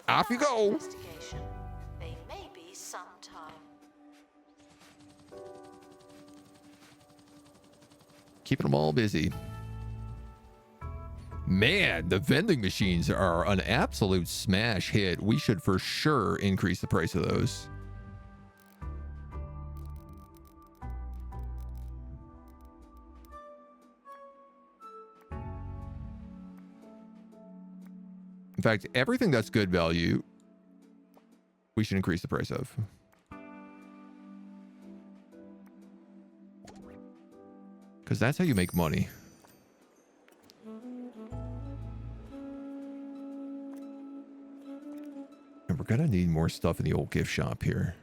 Off you go. They may be sometime. Keeping them all busy. Man, the vending machines are an absolute smash hit. We should for sure increase the price of those. In fact, everything that's good value, we should increase the price of. Because that's how you make money. And we're going to need more stuff in the old gift shop here.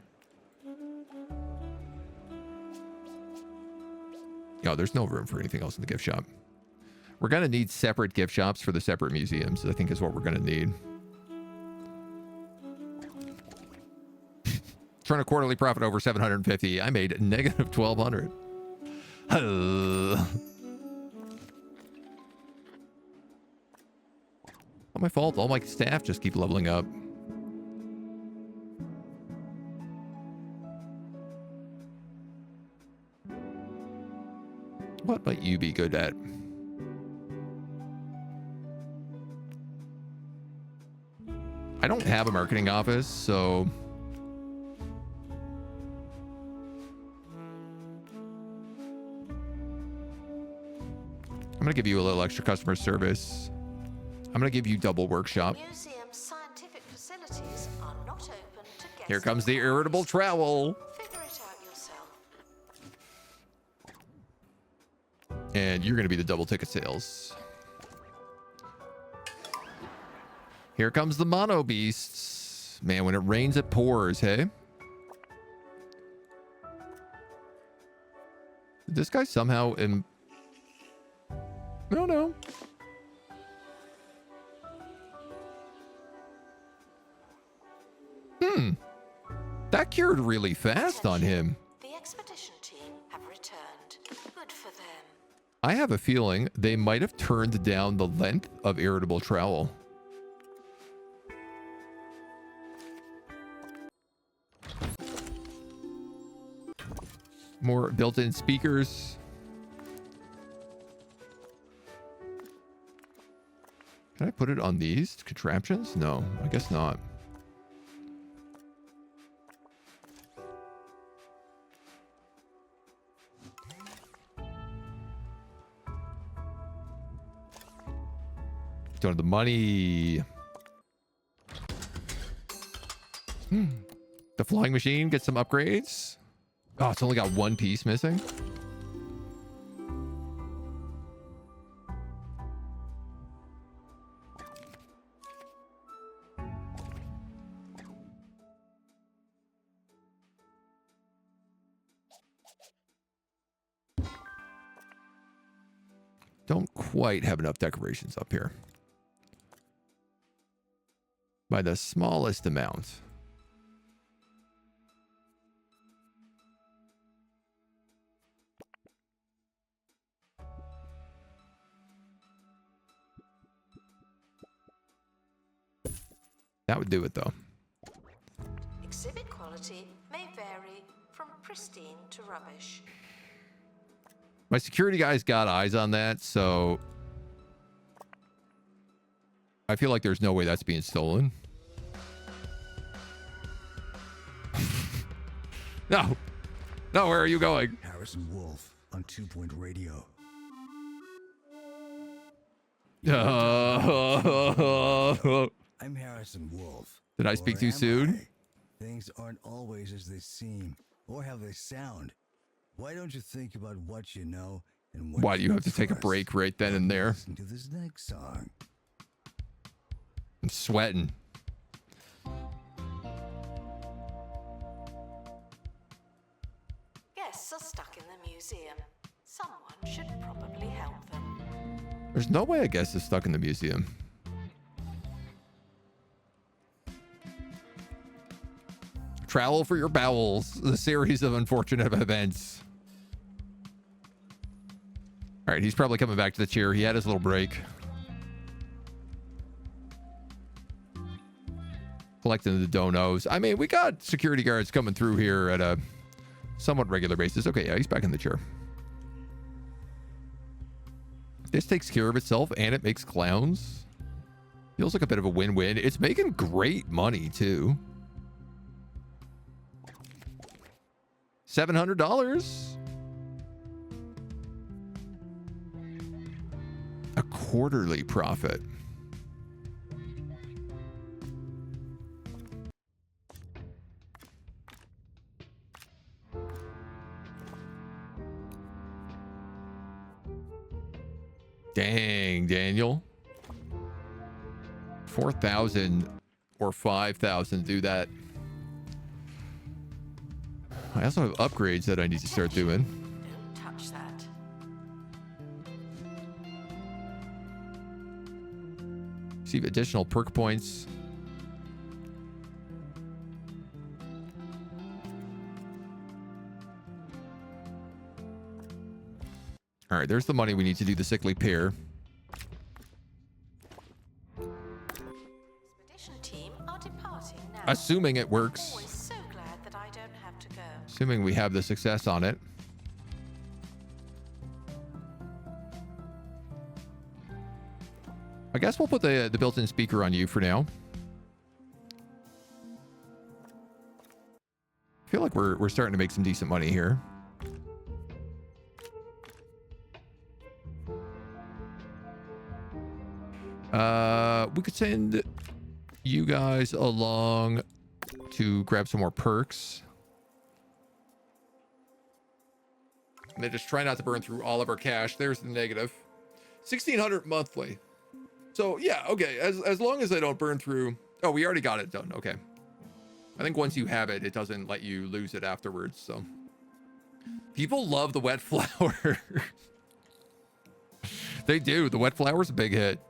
No, there's no room for anything else in the gift shop. We're going to need separate gift shops for the separate museums, I think is what we're going to need. Turn a quarterly profit over 750. I made negative 1,200. Not my fault. All my staff just keep leveling up. What might you be good at? I don't have a marketing office, so I'm going to give you a little extra customer service. I'm going to give you double workshop. Museum scientific facilities are not open to guests. Here comes the irritable trowel. Figure it out yourself. And you're going to be the double ticket sales. Here comes the mono beasts. Man, when it rains, it pours, hey? Did this guy somehow... No, no. That cured really fast on him. The expedition team have returned. Good for them. I have a feeling they might have turned down the length of irritable trowel. More built-in speakers. Can I put it on these contraptions? No, I guess not. Don't have the money. The flying machine gets some upgrades. Oh, it's only got one piece missing. Don't quite have enough decorations up here. By the smallest amount. That would do it, though. Exhibit quality may vary from pristine to rubbish. My security guy's got eyes on that, so I feel like there's no way that's being stolen. No. No, where are you going? Harrison Wolf on 2-point radio. I'm Harrison Wolf. Did I speak Or too am soon? I? Things aren't always as they seem or how they sound. Why don't you think about what you know and what Why do you have to take a trust? break right then and there? Listen to this next song. I'm sweating. Guests are stuck in the museum. Someone should probably help them. There's no way a guest is stuck in the museum. Travel for your bowels. The series of unfortunate events. All right, he's probably coming back to the chair. He had his little break. Collecting the donos. I mean, we got security guards coming through here at a somewhat regular basis. Okay, yeah, he's back in the chair. This takes care of itself and it makes clowns. Feels like a bit of a win-win. It's making great money, too. $700. A quarterly profit. Dang, Daniel. 4,000 or 5,000 do that. I also have upgrades that I need to start doing. Don't touch that. Receive additional perk points. All right, there's the money we need to do the sickly pair. Expedition team are departing now. Assuming it works. Always so glad that I don't have to go. Assuming we have the success on it. I guess we'll put the built-in speaker on you for now. I feel like we're starting to make some decent money here. We could send you guys along to grab some more perks. And then just try not to burn through all of our cash. There's the negative. 1,600 monthly. So yeah, okay. As long as I don't burn through. Oh, we already got it done. Okay. I think once you have it, it doesn't let you lose it afterwards. So people love the wet flower. They do. The wet flower's a big hit.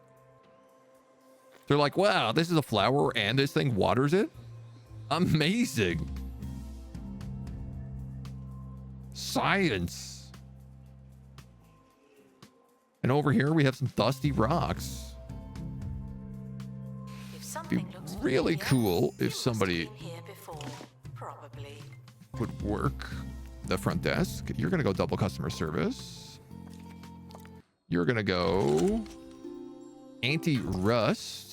They're like, wow, this is a flower and this thing waters it? Amazing. Science. And over here we have some dusty rocks. Be really cool if somebody would work the front desk. You're gonna go double customer service. You're gonna go anti-rust.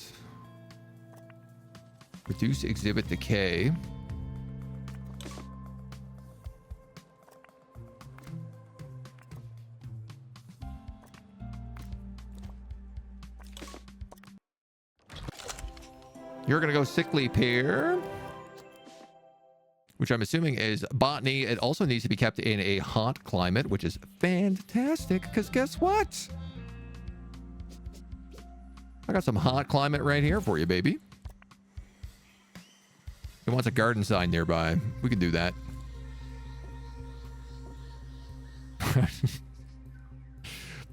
Reduce exhibit decay. You're going to go sickly pear, which I'm assuming is botany. It also needs to be kept in a hot climate, which is fantastic because guess what? I got some hot climate right here for you, baby. It wants a garden sign nearby. We can do that.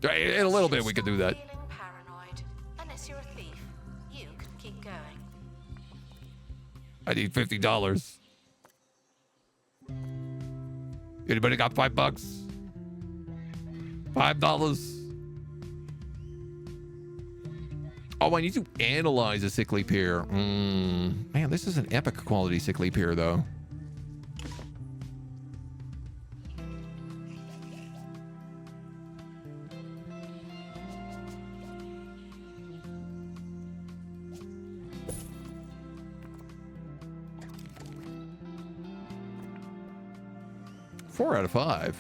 In a little bit, we could do that. Paranoid. Unless you're a thief, you can keep going. I need $50. Anybody got $5? $5. Oh, I need to analyze a sickly pear. Man, this is an epic quality sickly pear, though. Four out of 5.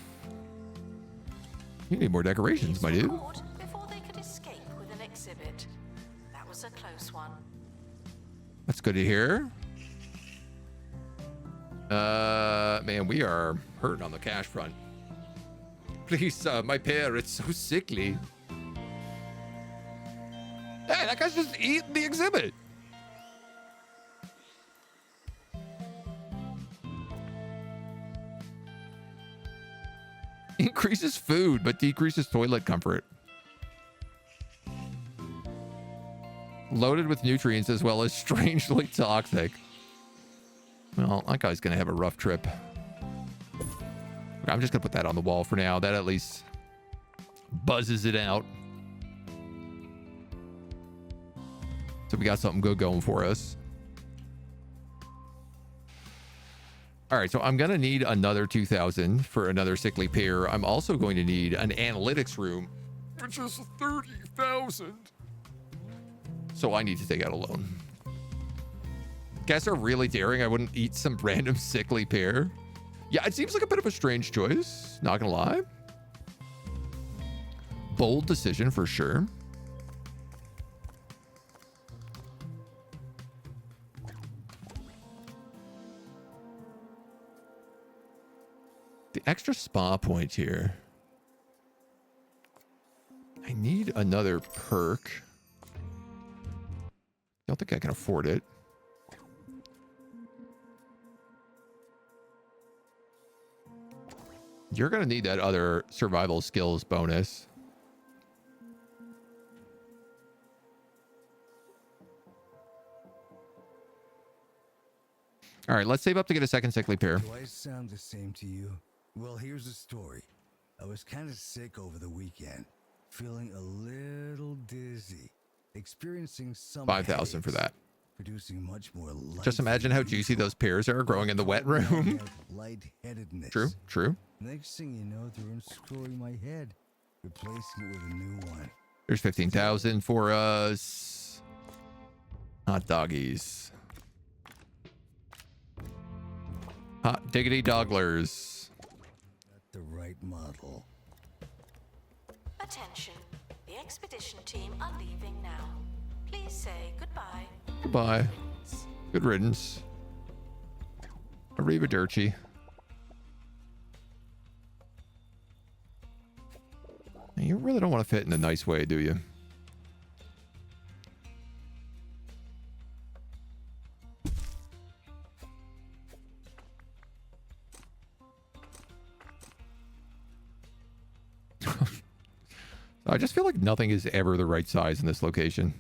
You need more decorations, my dude. Before they could escape with an exhibit. That was a close one. That's good to hear. Man, we are hurting on the cash front. Please, my pear, it's so sickly. Hey, that guy's just eating the exhibit. Increases food, but decreases toilet comfort. Loaded with nutrients as well as strangely toxic. Well, that guy's gonna have a rough trip. I'm just gonna put that on the wall for now. That at least buzzes it out. So we got something good going for us. All right, so I'm going to need another 2,000 for another sickly pear. I'm also going to need an analytics room, which is 30,000. So I need to take out a loan. Guys are really daring. I wouldn't eat some random sickly pear. Yeah, it seems like a bit of a strange choice. Not going to lie. Bold decision for sure. The extra spa point here. I need another perk. Don't think I can afford it. You're going to need that other survival skills bonus. All right, let's save up to get a second sickly pear. Do I sound the same to you? Well, here's the story. I was kind of sick over the weekend, feeling a little dizzy, experiencing some 5,000 for that. Producing much more light. Just imagine how juicy those pears are growing in the wet room. Lightheadedness. True, true. Next thing you know, they're unscrewing my head, replacing it with a new one. There's 15,000 for us. Hot doggies. Hot diggity dogglers. Not the right model. Attention. The expedition team are leaving now. Please say goodbye. Goodbye. Good riddance. Arrivederci. You really don't want to fit in a nice way, do you? I just feel like nothing is ever the right size in this location.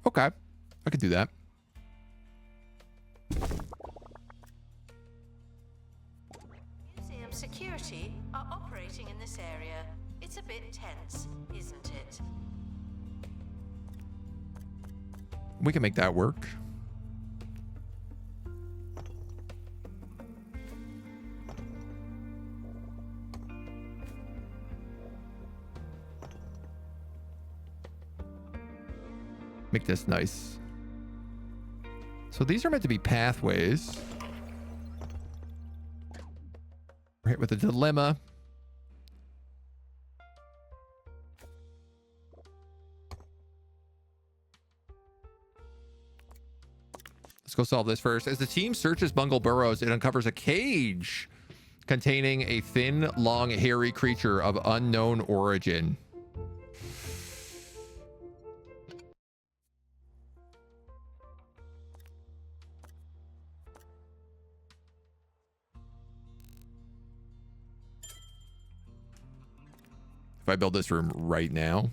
Okay, I could do that. Museum security are operating in this area. It's a bit tense, isn't it? We can make that work. Make this nice. So these are meant to be pathways. We're hit with a dilemma. Let's go solve this first. As the team searches Bungle burrows, it uncovers a cage containing a thin, long, hairy creature of unknown origin. If I build this room right now.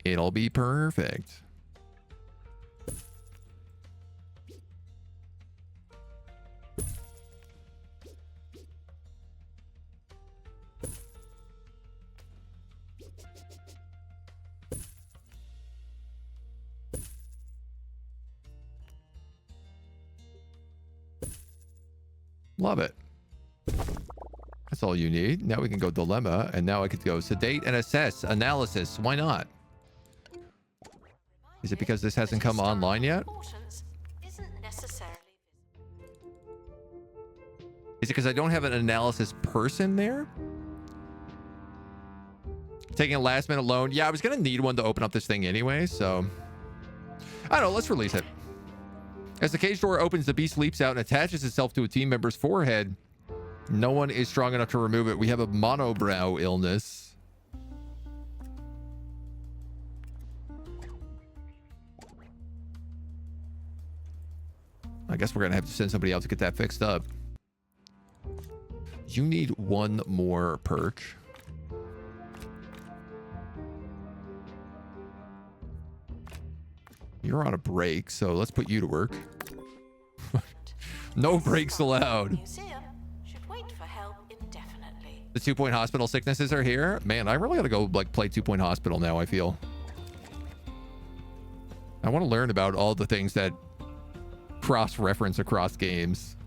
It'll be perfect. Love it. That's all you need. Now we can go dilemma, and now I could go sedate and assess analysis. Why not? Is it because this hasn't come online yet? Is it because I don't have an analysis person there? Taking a last minute loan. Yeah, I was going to need one to open up this thing anyway, so I don't know. Let's release it. As the cage door opens, the beast leaps out and attaches itself to a team member's forehead. No one is strong enough to remove it. We have a monobrow illness. I guess we're going to have to send somebody out to get that fixed up. You need one more perk. You're on a break, so let's put you to work. No breaks allowed. Should wait for help indefinitely. The 2-point hospital sicknesses are here. Man, I really gotta go like play 2-point hospital now, I feel. I want to learn about all the things that cross-reference across games.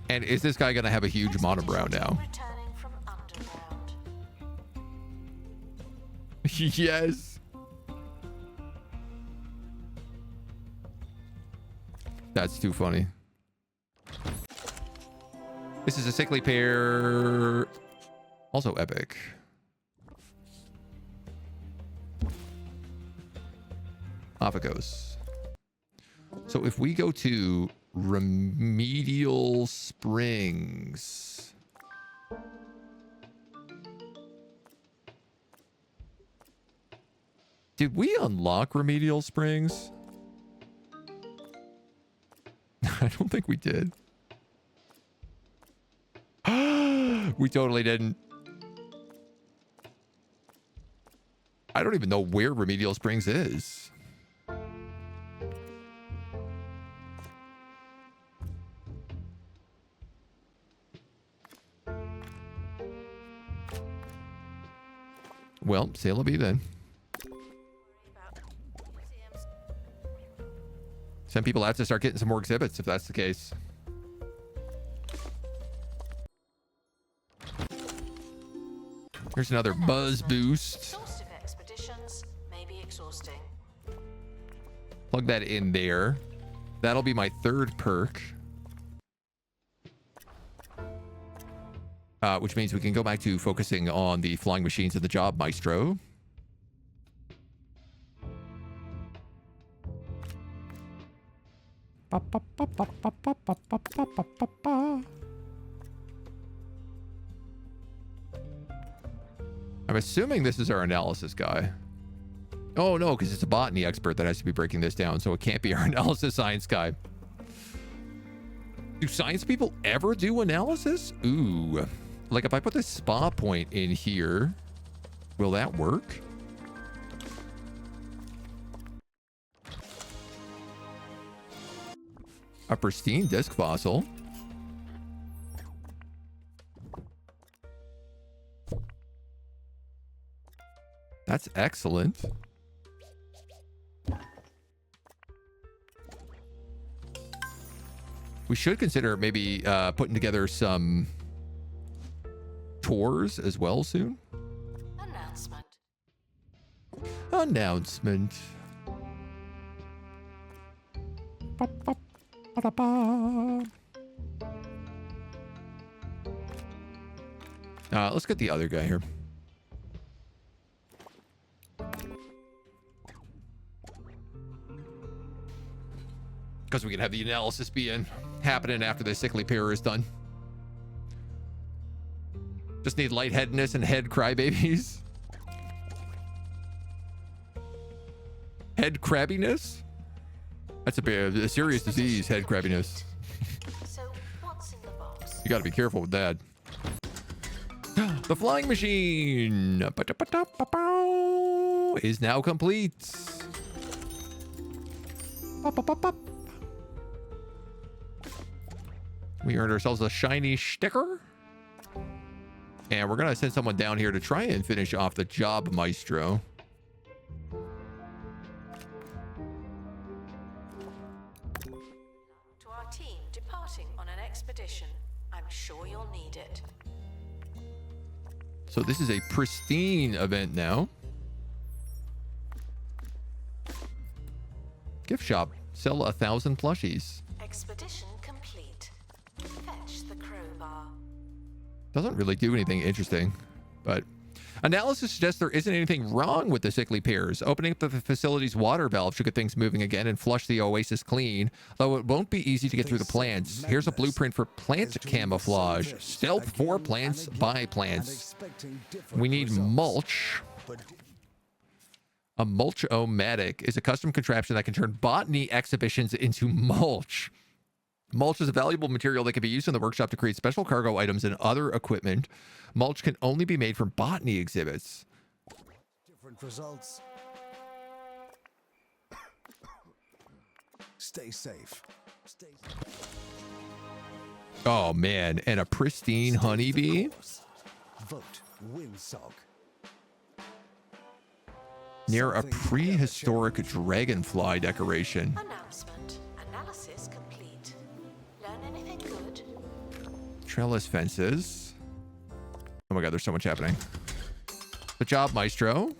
And is this guy gonna have a huge monobrow now? Returning from underground. Yes. That's too funny. This is a sickly pair. Also epic. Off it goes. So if we go to Remedial Springs. Did we unlock Remedial Springs? I don't think we did. We totally didn't. I don't even know where Remedial Springs is. Well, say la vie then. Some people have to start getting some more exhibits if that's the case. Here's another buzz boost. Exhaustive expeditions may be exhausting. Plug that in there. That'll be my third perk. Which means we can go back to focusing on the flying machines of the job maestro. I'm assuming this is our analysis guy. Oh no, because it's a botany expert that has to be breaking this down, so it can't be our analysis science guy. Do science people ever do analysis? Ooh. Like if I put this spa point in here, will that work? A pristine disc fossil. That's excellent. We should consider maybe putting together some tours as well soon. Announcement. Announcement. Let's get the other guy here. Because we can have the analysis happening after the sickly pair is done. Just need lightheadedness and head crybabies. Head crabbiness? That's a serious disease, head crabbiness. So, what's in the box? You gotta be careful with that. The flying machine is now complete. We earned ourselves a shiny sticker. And we're going to send someone down here to try and finish off the job maestro. To our team departing on an expedition, I'm sure you'll need it. So this is a pristine event now. Gift shop. Sell 1,000 plushies. Expedition complete. Fetch the crowbar. Doesn't really do anything interesting, but analysis suggests there isn't anything wrong with the sickly pairs. Opening up the facility's water valve should get things moving again and flush the oasis clean, though it won't be easy to get through the plants. Here's a blueprint for plant camouflage. Stealth for plants by plants. We need mulch. A mulch-o-matic is a custom contraption that can turn botany exhibitions into mulch. Mulch is a valuable material that can be used in the workshop to create special cargo items and other equipment. Mulch can only be made from botany exhibits. Different results. Stay safe. Stay safe. Oh man, and a pristine honeybee. Vote Windsock. Near a prehistoric dragonfly decoration. Announcement. Analysis complete. Learn anything good? Trellis fences. Oh my god, there's so much happening. The job maestro.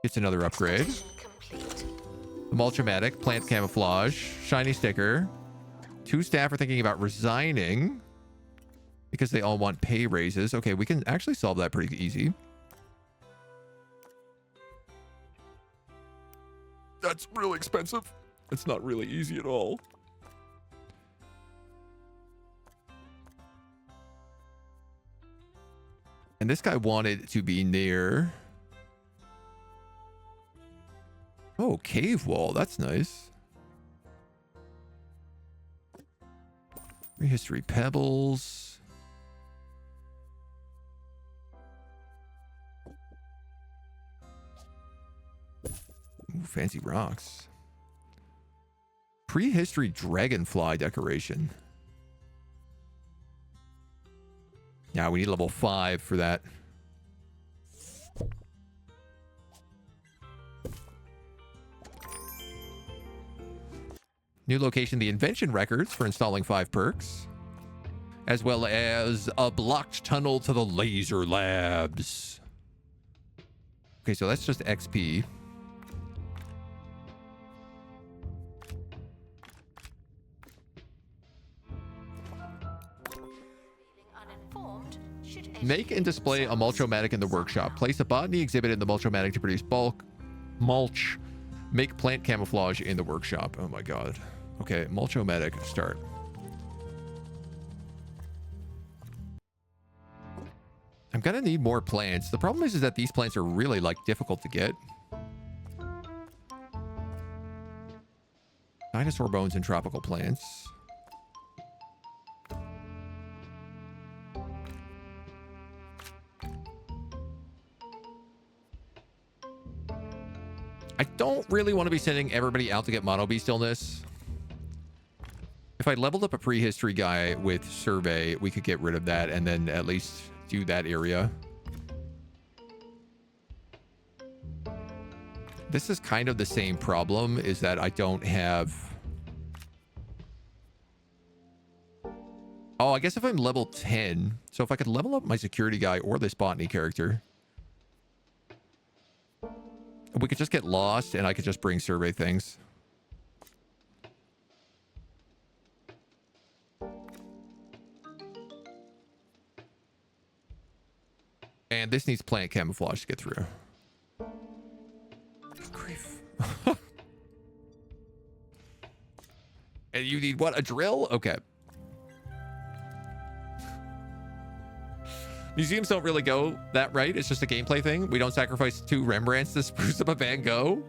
It's another upgrade. Expedition complete. The mulch-o-matic, plant camouflage, shiny sticker. 2 staff are thinking about resigning because they all want pay raises. Okay, we can actually solve that pretty easy. That's really expensive. It's not really easy at all. And this guy wanted to be near. Oh, cave wall. That's nice. Prehistory pebbles. fancy rocks. Prehistory dragonfly decoration. Yeah, we need level 5 for that. New location, the invention records for installing 5 perks, as well as a blocked tunnel to the laser labs. Okay, so that's just XP. Make and display a mulchomatic in the workshop. Place a botany exhibit in the mulchomatic to produce bulk mulch. Make plant camouflage in the workshop. Oh my god. Okay, mulchomatic, start. I'm gonna need more plants. The problem is that these plants are really like difficult to get. Dinosaur bones and tropical plants. I don't really want to be sending everybody out to get mono bee stillness. If I leveled up a prehistory guy with survey, we could get rid of that and then at least do that area. This is kind of the same problem, is that I don't have... Oh, I guess if I'm level 10, so if I could level up my security guy or this botany character, we could just get lost and I could just bring survey things. And this needs plant camouflage to get through. Grief. And you need what? A drill? Okay. Museums don't really go that right. It's just a gameplay thing. We don't sacrifice 2 Rembrandts to spruce up a Van Gogh.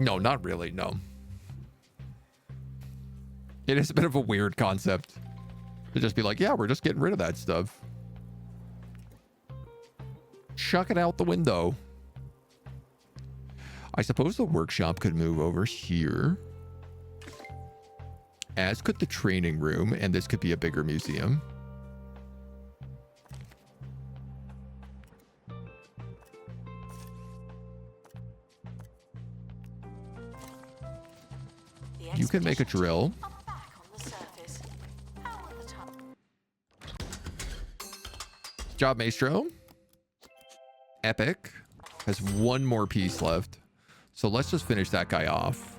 No, not really. No. It is a bit of a weird concept to just be like, yeah, we're just getting rid of that stuff. Chuck it out the window. I suppose the workshop could move over here. As could the training room, and this could be a bigger museum. You can make a drill. Job Maestro. Epic. Has 1 more piece left. So let's just finish that guy off.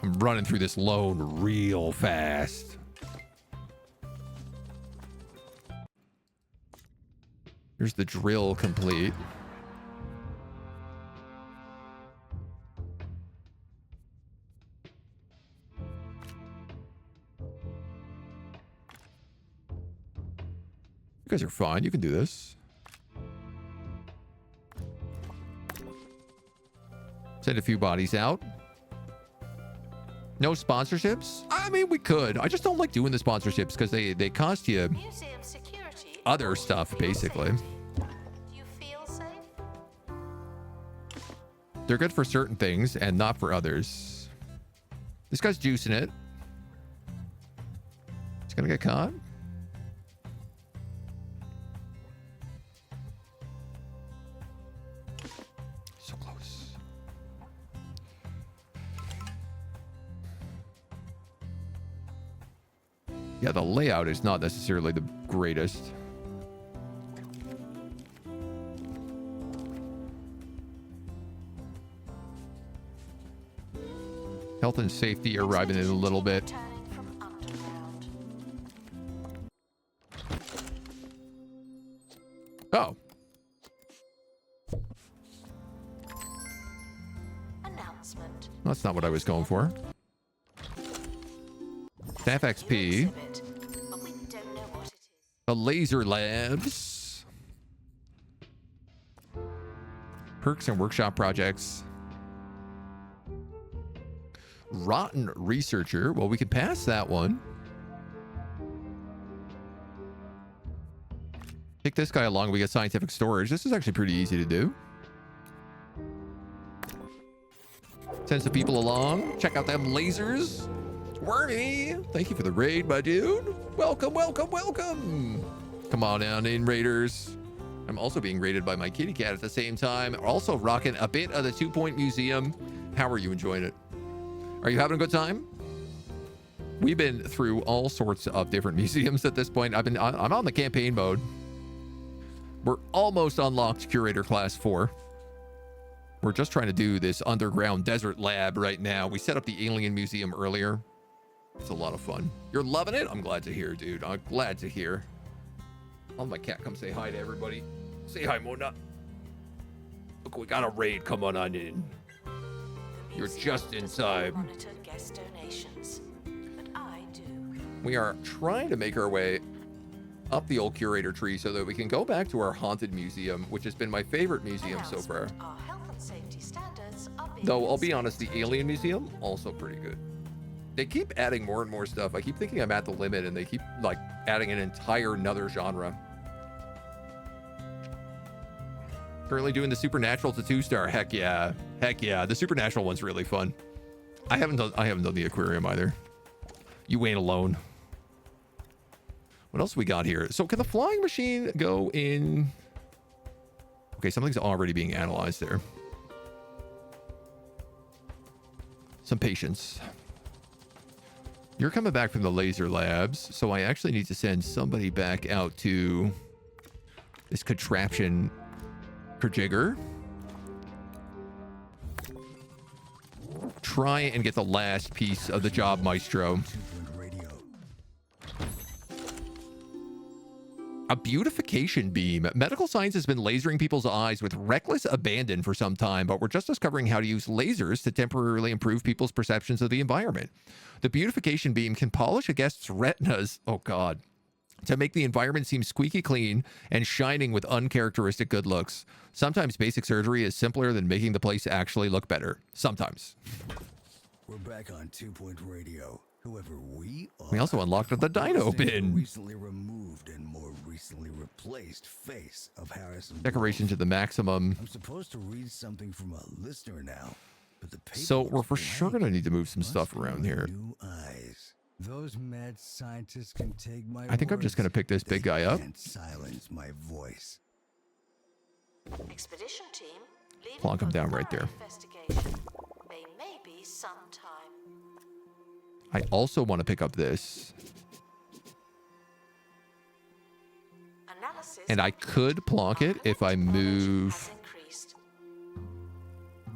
I'm running through this loan real fast. Here's the drill complete. You guys are fine. You can do this. Send a few bodies out. No sponsorships? I mean, we could. I just don't like doing the sponsorships because they cost you other stuff, basically. Do you feel safe? They're good for certain things and not for others. This guy's juicing it. He's gonna get caught. So close. Yeah, the layout is not necessarily the greatest. Health and safety arriving in a little bit. Oh. Announcement. That's not what I was going for. Staff XP. But we don't know what it is. The laser labs. Perks and workshop projects. Rotten researcher. Well, we can pass that one. Take this guy along. We get scientific storage. This is actually pretty easy to do. Send some people along. Check out them lasers. Wormy, thank you for the raid, my dude. Welcome, welcome, welcome. Come on down in, raiders. I'm also being raided by my kitty cat at the same time. Also rocking a bit of the 2 Point Museum. How are you enjoying it? Are you having a good time? We've been through all sorts of different museums at this point. I'm on the campaign mode. We're almost unlocked Curator Class 4. We're just trying to do this underground desert lab right now. We set up the Alien Museum earlier. It's a lot of fun. You're loving it? I'm glad to hear, dude. I'm glad to hear. Oh, my cat, come say hi to everybody. Say hi, Mona. Look, we got a raid. Come on in. You're just in time. Monitor guest donations, but I do. We are trying to make our way up the old curator tree so that we can go back to our haunted museum, which has been my favorite museum so far. Our health and safety standards are being Though I'll be honest, the Alien Museum, also pretty good. They keep adding more and more stuff. I keep thinking I'm at the limit, and they keep like adding an entire another genre. Currently doing the Supernatural to 2-star. Heck yeah. Heck yeah. The Supernatural one's really fun. I haven't done the aquarium either. You ain't alone. What else we got here? So can the flying machine go in? Okay, something's already being analyzed there. Some patience. You're coming back from the laser labs, so I actually need to send somebody back out to this contraption jigger. Try and get the last piece of the job, Maestro. A beautification beam. Medical science has been lasering people's eyes with reckless abandon for some time, but we're just discovering how to use lasers to temporarily improve people's perceptions of the environment. The beautification beam can polish a guest's retinas, oh god, to make the environment seem squeaky clean and shining with uncharacteristic good looks. Sometimes basic surgery is simpler than making the place actually look better. Sometimes. We're back on 2 Point Radio. Whoever we are. We also unlocked the dino bin. Recently removed and more recently replaced face of Harrison. Decoration to the maximum. I'm supposed to read something from a listener now, but the so we're for sure gonna need to move some stuff around here. New eyes. Those mad scientists can take my I think I'm just gonna pick this big guy up. And silence my voice. Expedition team, leaving Plonk him for down right there. investigation. They may be sometime. I also want to pick up this. Analysis And I could plonk it if I move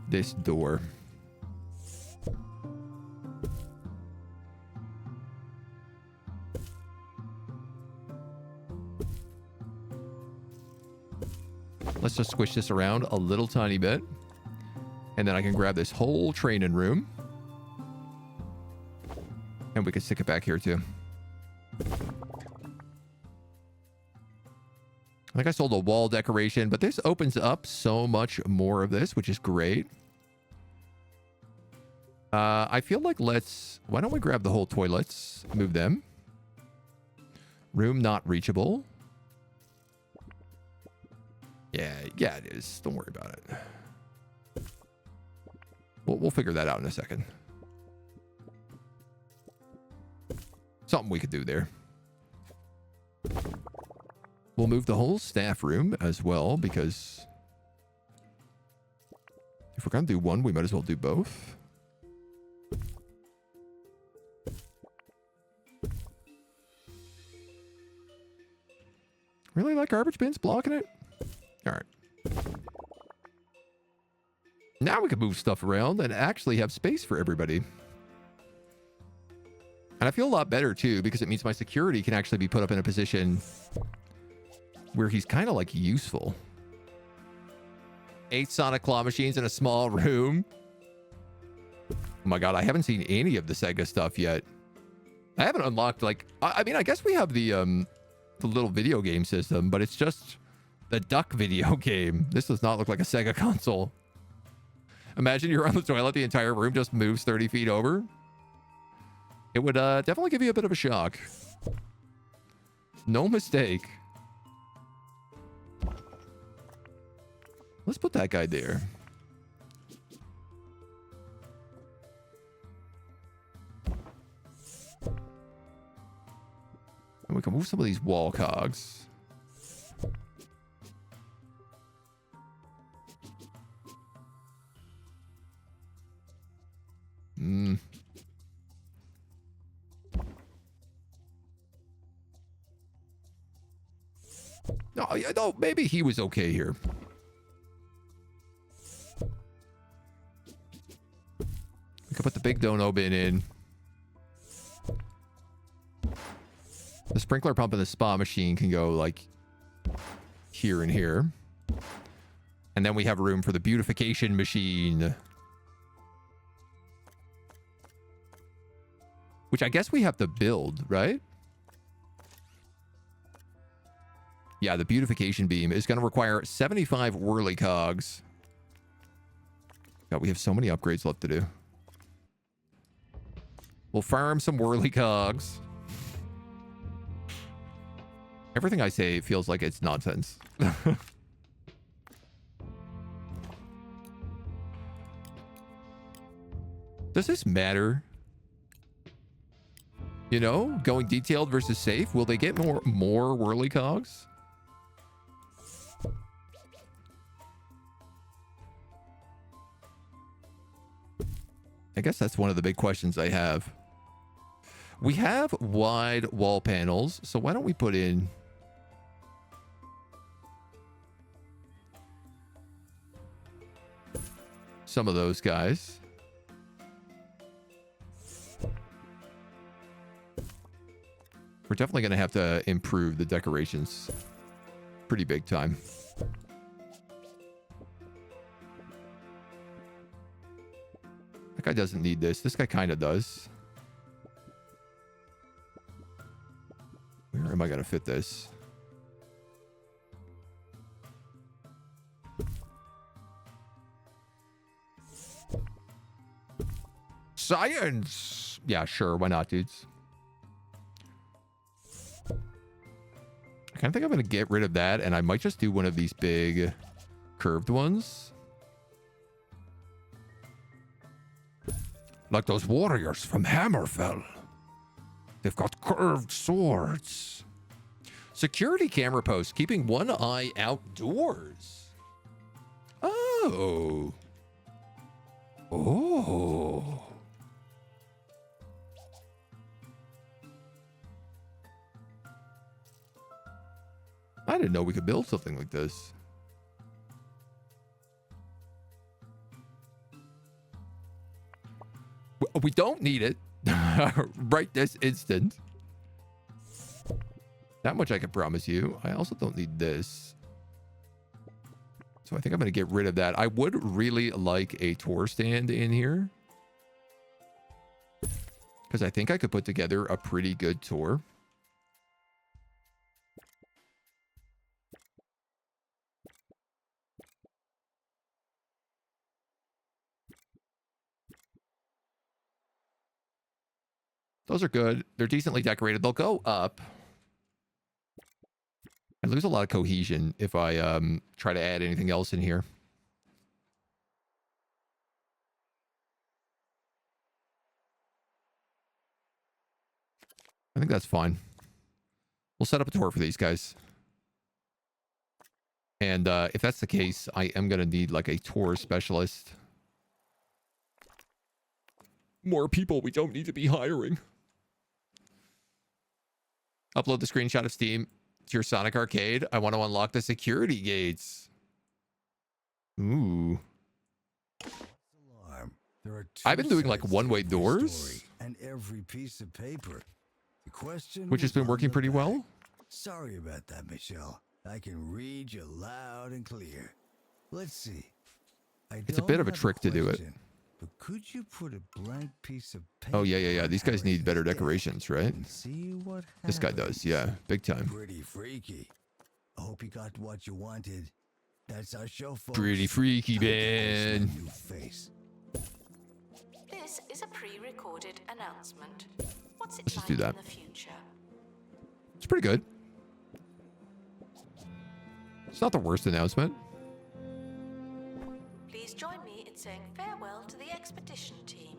this door. Let's just squish this around a little tiny bit. And then I can grab this whole training room. And we can stick it back here too. I think I sold a wall decoration, but this opens up so much more of this, which is great. I feel like why don't we grab the whole toilets, move them. Room not reachable. Yeah, it is. Don't worry about it. We'll figure that out in a second. Something we could do there. We'll move the whole staff room as well, because if we're going to do one, we might as well do both. Really, like garbage bins blocking it? All right. Now we can move stuff around and actually have space for everybody. And I feel a lot better too, because it means my security can actually be put up in a position where he's kind of like useful. 8 sonic claw machines in a small room. Oh my god, I haven't seen any of the Sega stuff yet. I haven't unlocked, like, I mean, I guess we have the little video game system, but it's just the duck video game. This does not look like a Sega console. Imagine you're on the toilet, the entire room just moves 30 feet over. It would definitely give you a bit of a shock. No mistake. Let's put that guy there. And we can move some of these wall cogs. No, yeah, no, maybe he was okay here. We can put the big dono bin in. The sprinkler pump and the spa machine can go like here and here. And then we have room for the beautification machine. Which I guess we have to build, right? Yeah, the beautification beam is going to require 75 whirly cogs. God, we have so many upgrades left to do. We'll farm some whirly cogs. Everything I say feels like it's nonsense. Does this matter? You know, going detailed versus safe. Will they get more whirly cogs? I guess that's one of the big questions I have. We have wide wall panels, so why don't we put in some of those guys? We're definitely going to have to improve the decorations pretty big time. That guy doesn't need this. This guy kind of does. Where am I going to fit this? Science! Yeah, sure. Why not, dudes? I kind of think I'm going to get rid of that, and I might just do one of these big curved ones. Like those warriors from Hammerfell. They've got curved swords. Security camera post, keeping one eye outdoors. Oh. Oh. I didn't know we could build something like this. We don't need it right this instant. That much I can promise you. I also don't need this. So I think I'm going to get rid of that. I would really like a tour stand in here, because I think I could put together a pretty good tour. Those are good. They're decently decorated. They'll go up. I lose a lot of cohesion if I try to add anything else in here. I think that's fine. We'll set up a tour for these guys. And if that's the case, I am going to need like a tour specialist. More people we don't need to be hiring. Upload the screenshot of Steam to your Sonic Arcade. I want to unlock the security gates. Ooh. I've been doing like one-way doors, and every piece of paper. The question which has been working pretty well. Sorry about that, Michelle. I can read you loud and clear. Let's see. It's a bit of a trick to do it. But could you put a blank piece of paper? Oh, yeah. These guys need better decorations, right? See what this guy does, yeah. Big time. Pretty freaky. I hope you got what you wanted. That's our show, folks. Pretty freaky, man. New face. This is a pre-recorded announcement. What's it Let's just like do that. in the future? It's pretty good. It's not the worst announcement. please join me in saying farewell to the expedition team.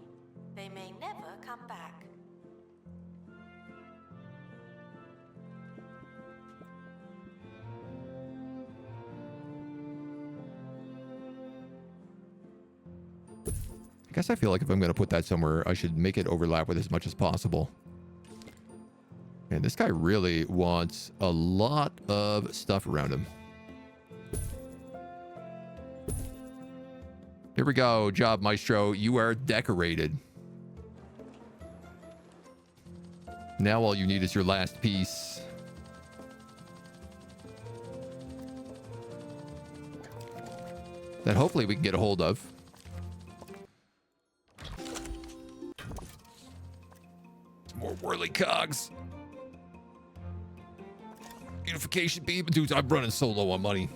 They may never come back. I guess I feel like if I'm going to put that somewhere, I should make it overlap with as much as possible. And this guy really wants a lot of stuff around him. Here we go, Job Maestro. You are decorated. Now all you need is your last piece. That hopefully we can get a hold of. More whirly cogs. Unification beam. Dude, I'm running so low on money.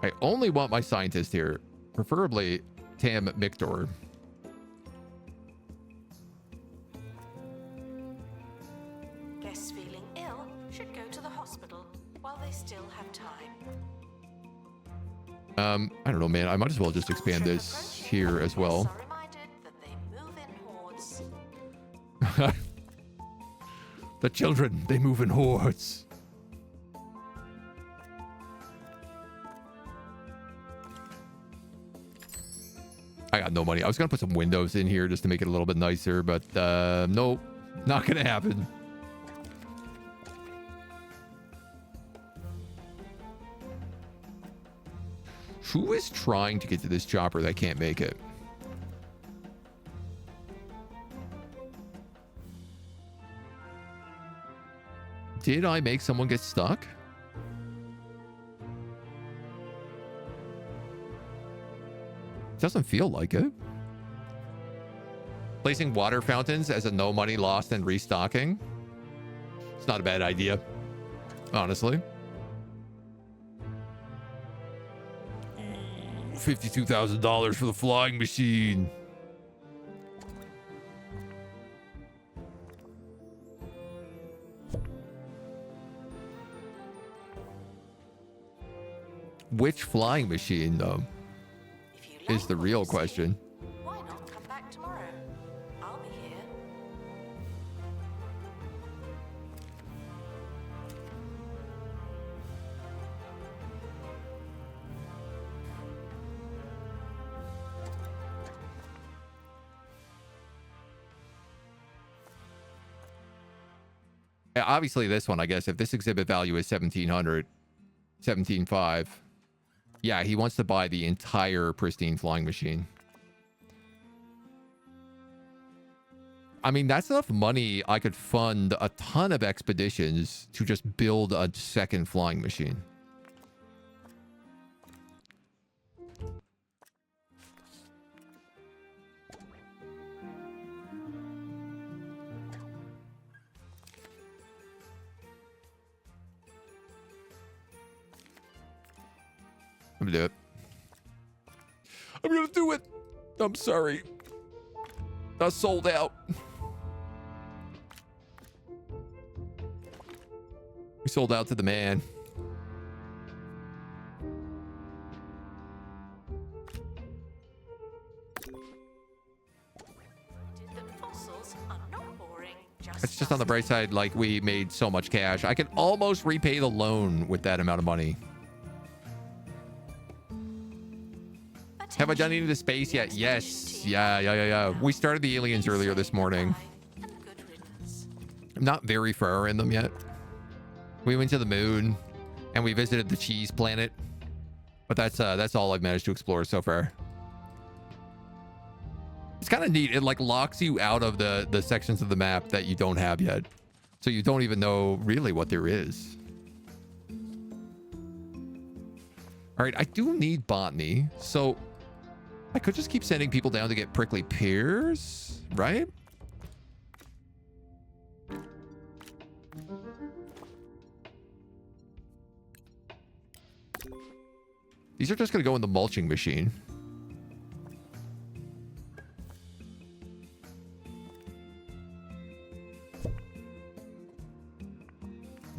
I only want my scientist here. Preferably Tam Mictor. Guests feeling ill should go to the hospital while they still have time. I don't know, man. I might as well just expand this here as well. Guests are reminded that they move in hordes. The children, they move in hordes. I got no money. I was going to put some windows in here just to make it a little bit nicer, but nope, not going to happen. Who is trying to get to this chopper that can't make it? Did I make someone get stuck? Doesn't feel like it. Placing water fountains as a no money lost and restocking. It's not a bad idea, honestly. $52,000 for the flying machine. Which flying machine, though, is the real question. Why not come back tomorrow? I'll be here. Yeah, obviously this one, I guess, if this exhibit value is 1700, 17.5. Yeah, he wants to buy the entire pristine flying machine. I mean, that's enough money. I could fund a ton of expeditions to just build a second flying machine. I'm gonna do it. I'm gonna do it. I'm sorry. I sold out. We sold out to the man. It's just on the bright side, like we made so much cash. I can almost repay the loan with that amount of money. Have I done any of the space yet? Yes. Yeah. We started the aliens earlier this morning. I'm not very far in them yet. We went to the moon and we visited the cheese planet. But that's all I've managed to explore so far. It's kind of neat. It like locks you out of the sections of the map that you don't have yet. So you don't even know really what there is. All right, I do need botany. So I could just keep sending people down to get prickly pears, right? These are just going to go in the mulching machine.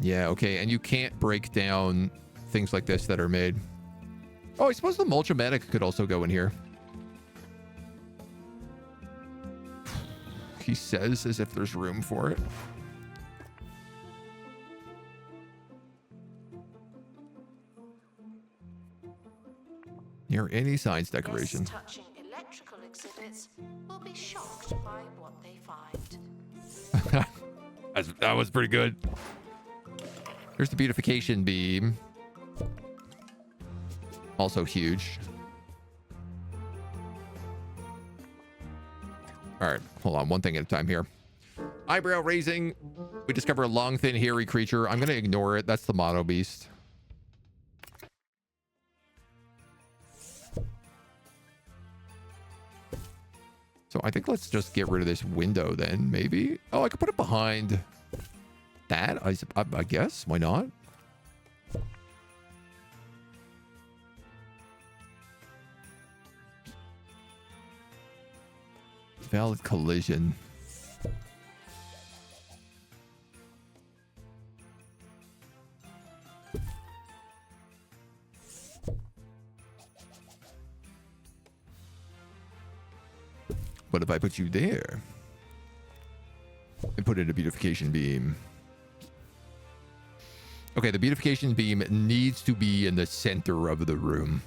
Yeah, okay. And you can't break down things like this that are made. Oh, I suppose the mulch-o-matic could also go in here. He says as if there's room for it. Near any science decoration. Guests touching electrical exhibits will be shocked by what they find. That was pretty good. Here's the beautification beam. Also huge. All right, hold on. One thing at a time here. Eyebrow raising. We discover a long, thin, hairy creature. I'm going to ignore it. That's the Mono Beast. So I think let's just get rid of this window then, maybe. Oh, I could put it behind that, I guess. Why not? Valid collision. What if I put you there? And put in a beautification beam. Okay, the beautification beam needs to be in the center of the room.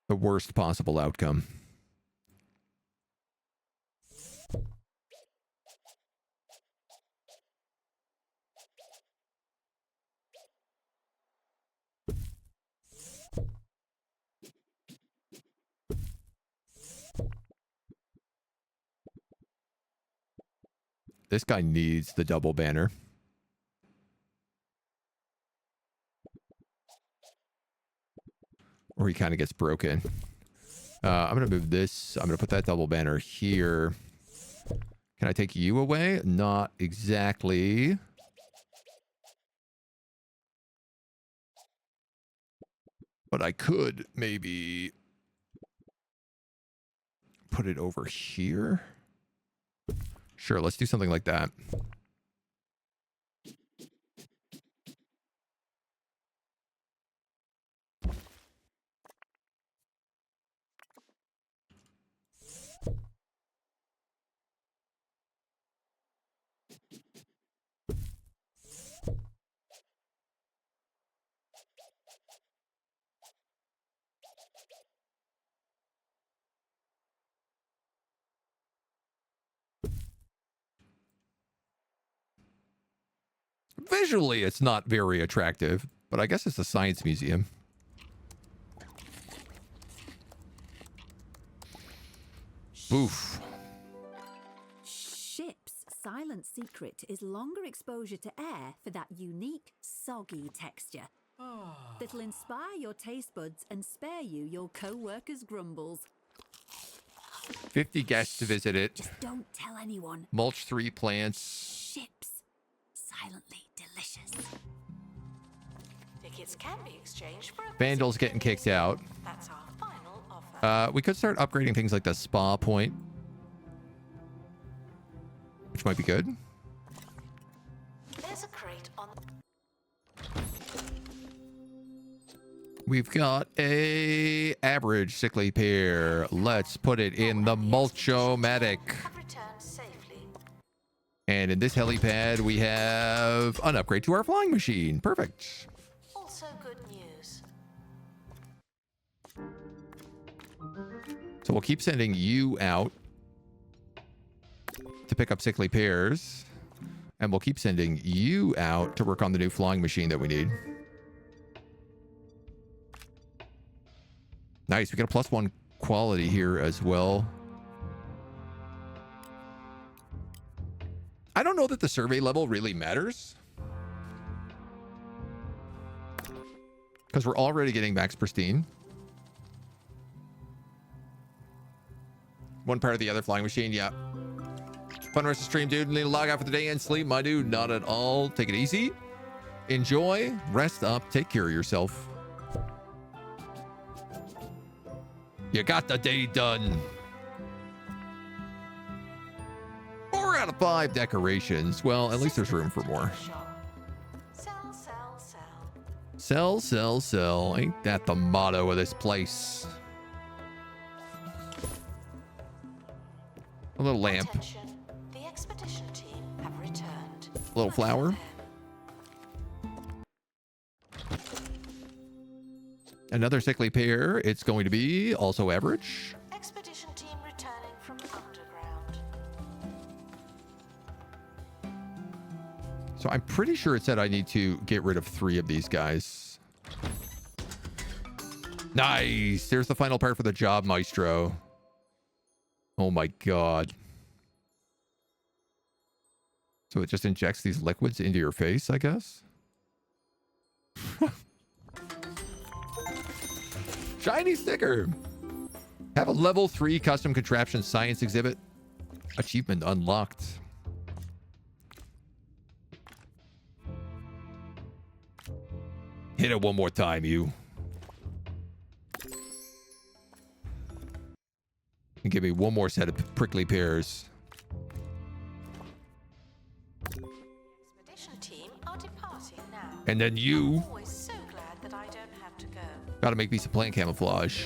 The worst possible outcome. This guy needs the double banner. Or he kind of gets broken. I'm going to move this. I'm going to put that double banner here. Can I take you away? Not exactly. But I could maybe put it over here. Sure, let's do something like that. Visually, it's not very attractive, but I guess it's a science museum. Oof. Ship's silent secret is longer exposure to air for that unique, soggy texture. That'll inspire your taste buds and spare you your co-workers' grumbles. 50 guests to visit it. Just don't tell anyone. Mulch 3 plants. Ships. Silently delicious. Tickets can be exchanged for a Vandals getting kicked out. That's our final offer. We could start upgrading things like the spa point, which might be good. There's a crate on. We've got a average sickly pair. Let's put it in the mulch-o-matic. Have returned safely. And in this helipad, we have an upgrade to our flying machine. Perfect. Also good news. So we'll keep sending you out to pick up sickly pairs. And we'll keep sending you out to work on the new flying machine that we need. Nice. We got a +1 quality here as well. I don't know that the survey level really matters, because we're already getting max pristine. One part of the other flying machine, yeah. Fun rest of stream, dude. Need to log out for the day and sleep, my dude. Not at all. Take it easy. Enjoy. Rest up. Take care of yourself. You got the day done. We're out of 5 decorations. Well, at least there's room for more. Shop. Sell, sell, sell. Sell, sell, sell. Ain't that the motto of this place? A little lamp. Attention. The expedition team have returned. A little flower. Another sickly pair. It's going to be also average. Expedition team returning from underground. So I'm pretty sure it said I need to get rid of 3 of these guys. Nice. There's the final part for the job, Maestro. Oh my god. So it just injects these liquids into your face, I guess? Shiny sticker. Have a level 3 custom contraption science exhibit. Achievement unlocked. Hit it one more time, you. And give me one more set of prickly pears. Expedition team are departing now. And then you I'm always so glad that I don't have to go. gotta make me some plant camouflage.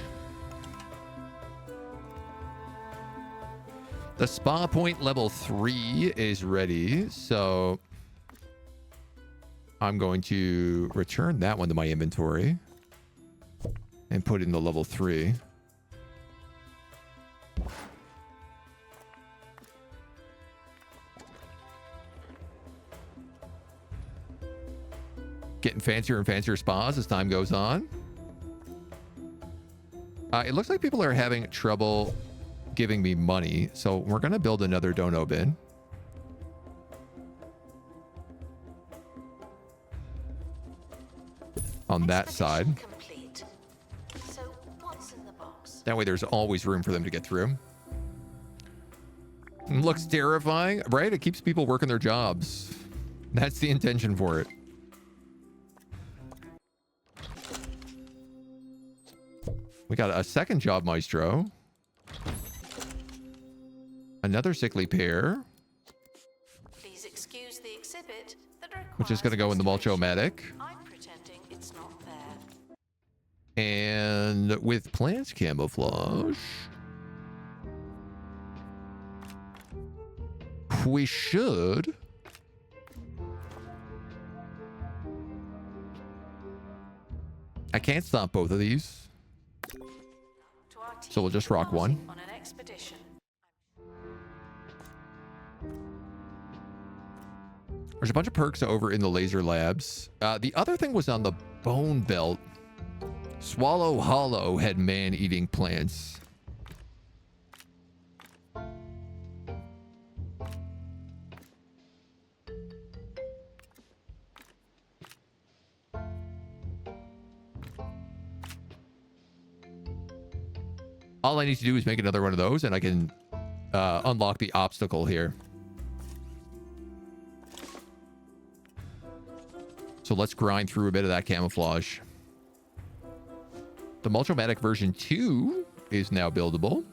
The spa point level 3 is ready, so I'm going to return that one to my inventory and put it in the level 3. Getting fancier and fancier spas as time goes on. It looks like people are having trouble giving me money, so we're going to build another dono bin. On that side. Complete. So what's in the box? That way there's always room for them to get through. Looks terrifying, right? It keeps people working their jobs. That's the intention for it. We got a second job, Maestro. Another sickly pair. Please excuse the exhibit that Which is going to go in the Mulchomatic. I'm pretending it's not there. And with plant camouflage, we should I can't stop both of these. To our team So we'll just rock one. on an expedition. There's a bunch of perks over in the laser labs. The other thing was on the bone belt. Swallow Hollow had man-eating plants. All I need to do is make another one of those and I can unlock the obstacle here. So let's grind through a bit of that camouflage. The Mulchomatic version 2 is now buildable.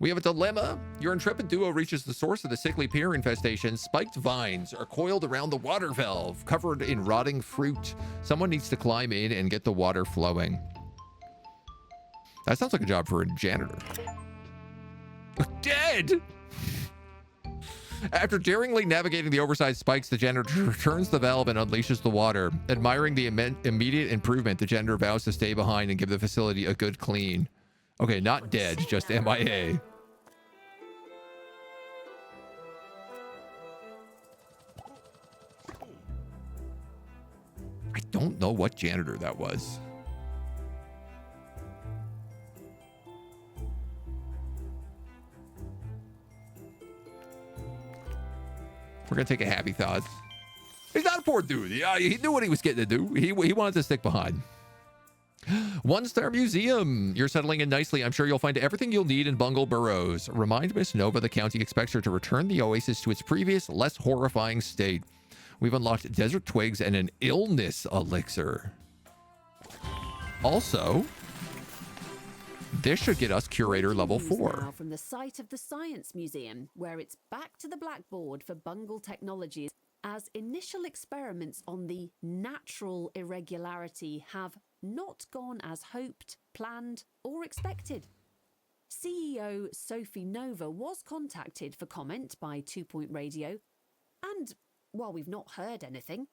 We have a dilemma. Your intrepid duo reaches the source of the sickly pear infestation. Spiked vines are coiled around the water valve, covered in rotting fruit. Someone needs to climb in and get the water flowing. That sounds like a job for a janitor. Dead! After daringly navigating the oversized spikes, the janitor turns the valve and unleashes the water. Admiring the immediate improvement, the janitor vows to stay behind and give the facility a good clean. Okay, not dead, just MIA. I don't know what janitor that was. We're going to take a happy thought. He's not a poor dude. Yeah, he knew what he was getting to do. He wanted to stick behind. 1-star museum. You're settling in nicely. I'm sure you'll find everything you'll need in Bungle Burrows. Remind Miss Nova the county expects her to return the oasis to its previous, less horrifying state. We've unlocked desert twigs and an illness elixir. Also, This should get us Curator level Breaking news 4. Now from the site of the Science Museum, where it's back to the blackboard for Bungle Technologies, as initial experiments on the natural irregularity have not gone as hoped, planned, or expected. CEO Sophie Nova was contacted for comment by 2 Point Radio, and while we've not heard anything,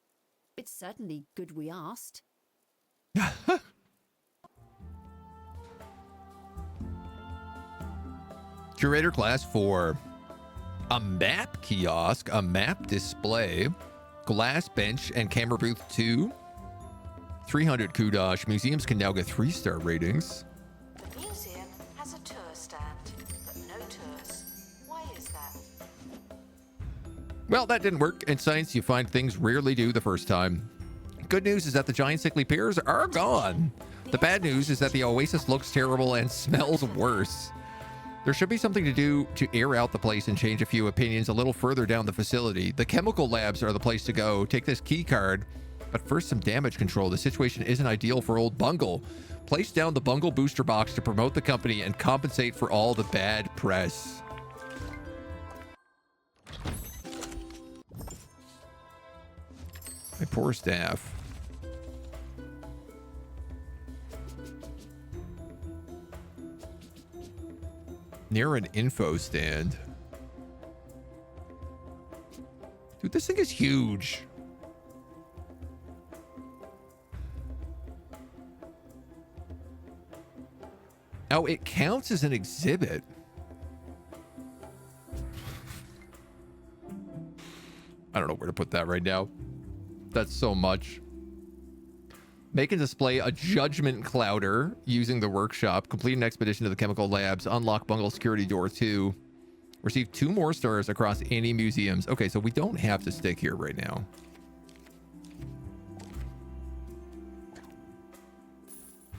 it's certainly good we asked. Curator class 4. A map kiosk, a map display, glass bench, and camera booth 2. 300 kudosh. Museums can now get 3-star ratings. The museum has a tour stand, but no tours. Why is that? Well, that didn't work. In science, you find things rarely do the first time. Good news is that the giant sickly pears are gone. The bad news is that the oasis looks terrible and smells worse. There should be something to do to air out the place and change a few opinions a little further down the facility. The chemical labs are the place to go. Take this key card. But first, some damage control. The situation isn't ideal for old Bungle. Place down the Bungle booster box to promote the company and compensate for all the bad press. My poor staff. Near an info stand. Dude, this thing is huge. Oh, it counts as an exhibit. I don't know where to put that right now. That's so much. Make and display a judgment clouder using the workshop. Complete an expedition to the chemical labs. Unlock Bungle security door 2. Receive 2 more stars across any museums. Okay, so we don't have to stick here right now.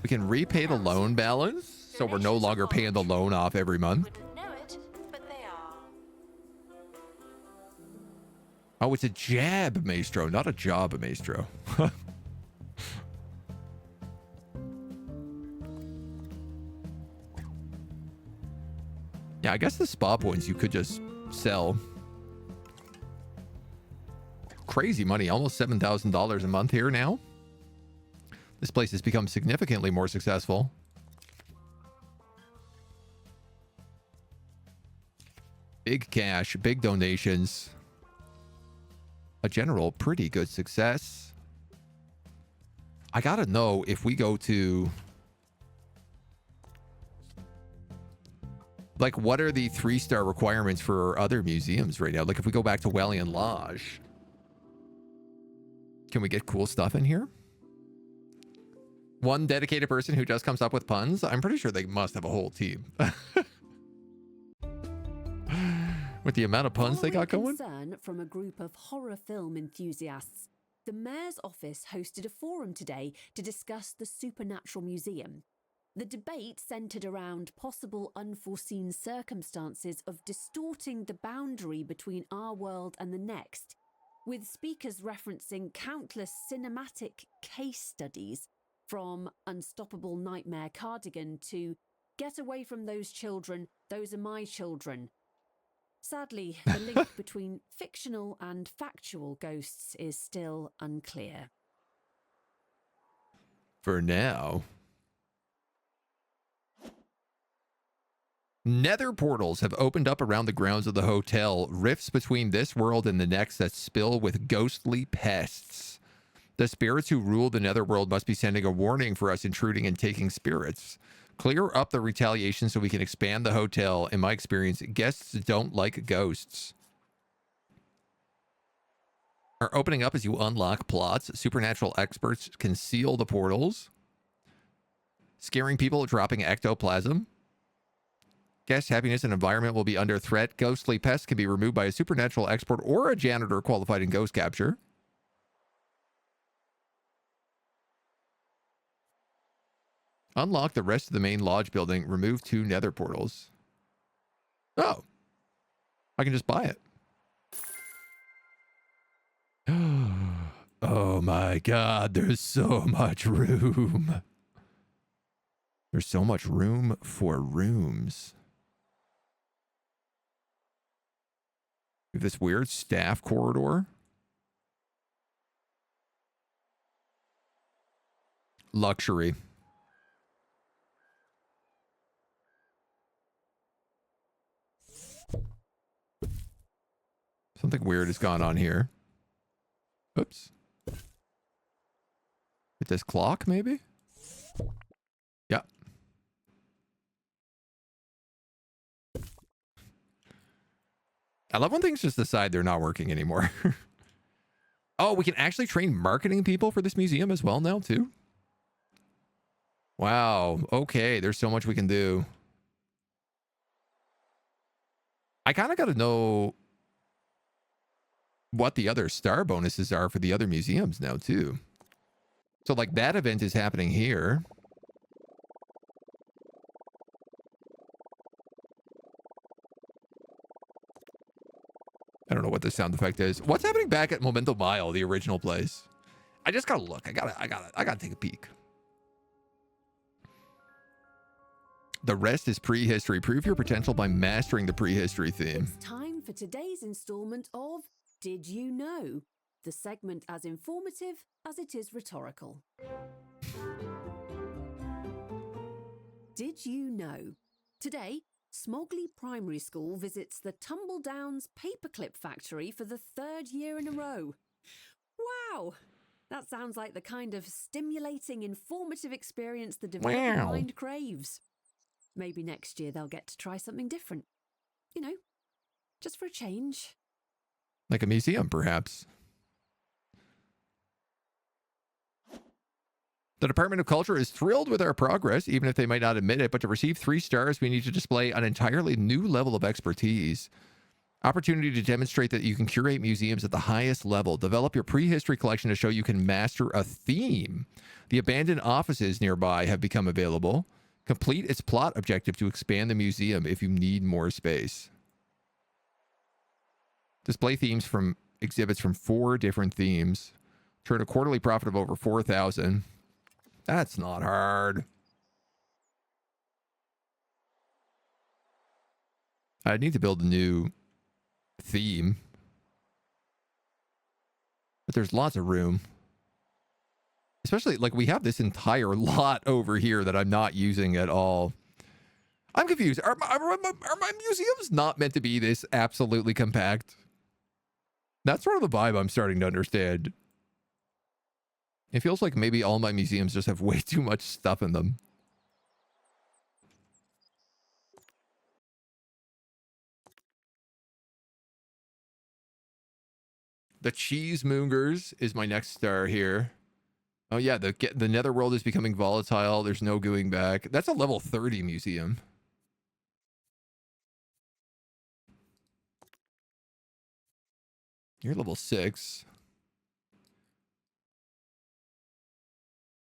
We can repay the loan balance, so we're no longer paying the loan off every month. Wouldn't know it, but they are. Oh, it's a jab maestro, not a job maestro. Yeah, I guess the spa points you could just sell. Crazy money, almost $7,000 a month here now. This place has become significantly more successful. Big cash, big donations. A general pretty good success. I gotta know if we go to... Like, what are the 3-star requirements for other museums right now? Like, if we go back to Wellian Lodge, can we get cool stuff in here? One dedicated person who just comes up with puns? I'm pretty sure they must have a whole team. With the amount of puns they got going? Concern from a group of horror film enthusiasts. The mayor's office hosted a forum today to discuss the Supernatural Museum. The debate centered around possible unforeseen circumstances of distorting the boundary between our world and the next, with speakers referencing countless cinematic case studies, from Unstoppable Nightmare Cardigan to Get Away from Those Children, Those Are My Children. Sadly, the link between fictional and factual ghosts is still unclear. For now. Nether portals have opened up around the grounds of the hotel, rifts between this world and the next that spill with ghostly pests. The spirits who rule the netherworld must be sending a warning for us intruding and taking spirits. Clear up the retaliation so we can expand the hotel. In my experience, guests don't like ghosts. Are opening up as you unlock plots. Supernatural experts can seal the portals. Scaring people, dropping ectoplasm. Guest happiness and environment will be under threat. Ghostly pests can be removed by a supernatural expert or a janitor qualified in ghost capture. Unlock the rest of the main lodge building. Remove 2 nether portals. Oh. I can just buy it. Oh my god, there's so much room. There's so much room for rooms. We have this weird staff corridor. Luxury. Something weird has gone on here. Oops. Hit this clock, maybe? Yeah. I love when things just decide they're not working anymore. Oh, we can actually train marketing people for this museum as well now, too? Wow. Okay, there's so much we can do. I kind of got to know what the other star bonuses are for the other museums now, too. So, like, that event is happening here. I don't know what the sound effect is. What's happening back at Memento Mile, the original place? I just gotta look. I gotta take a peek. The rest is prehistory. Prove your potential by mastering the prehistory theme. It's time for today's installment of Did You Know? The segment as informative as it is rhetorical. Did you know? Today, Smogley Primary School visits the Tumbledowns Paperclip Factory for the 3rd year in a row. Wow! That sounds like the kind of stimulating, informative experience the developing mind craves. Maybe next year they'll get to try something different. You know, just for a change. Like a museum, perhaps. The Department of Culture is thrilled with our progress, even if they might not admit it, but to receive 3 stars, we need to display an entirely new level of expertise. Opportunity to demonstrate that you can curate museums at the highest level. Develop your prehistory collection to show you can master a theme. The abandoned offices nearby have become available. Complete its plot objective to expand the museum if you need more space. Display themes from exhibits from 4 different themes. Turn a quarterly profit of over 4,000. That's not hard. I need to build a new theme. But there's lots of room. Especially, like, we have this entire lot over here that I'm not using at all. I'm confused. Are my museums not meant to be this absolutely compact? That's sort of the vibe I'm starting to understand. It feels like maybe all my museums just have way too much stuff in them. The Cheesemongers is my next star here. Oh yeah, the netherworld is becoming volatile. There's no going back. That's a level 30 museum. You're level 6.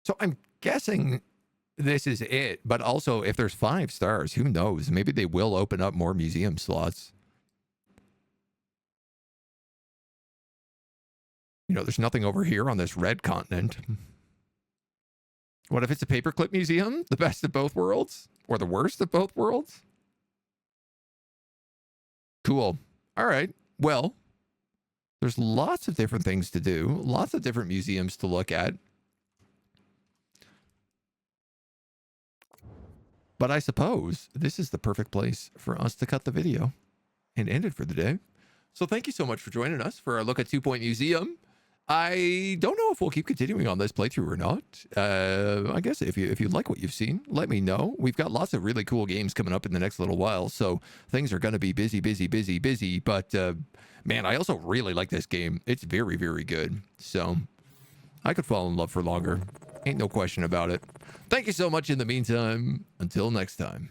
So I'm guessing this is it, but also if there's 5 stars, who knows? Maybe they will open up more museum slots. You know, there's nothing over here on this red continent. What if it's a paperclip museum? The best of both worlds? Or the worst of both worlds? Cool. All right. Well, there's lots of different things to do. Lots of different museums to look at. But I suppose this is the perfect place for us to cut the video and end it for the day. So thank you so much for joining us for our look at 2 Point Museum. I don't know if we'll keep continuing on this playthrough or not. I guess if you like what you've seen, let me know. We've got lots of really cool games coming up in the next little while, so things are going to be busy. But man, I also really like this game. It's very, very good. So I could fall in love for longer. Ain't no question about it. Thank you so much in the meantime. Until next time.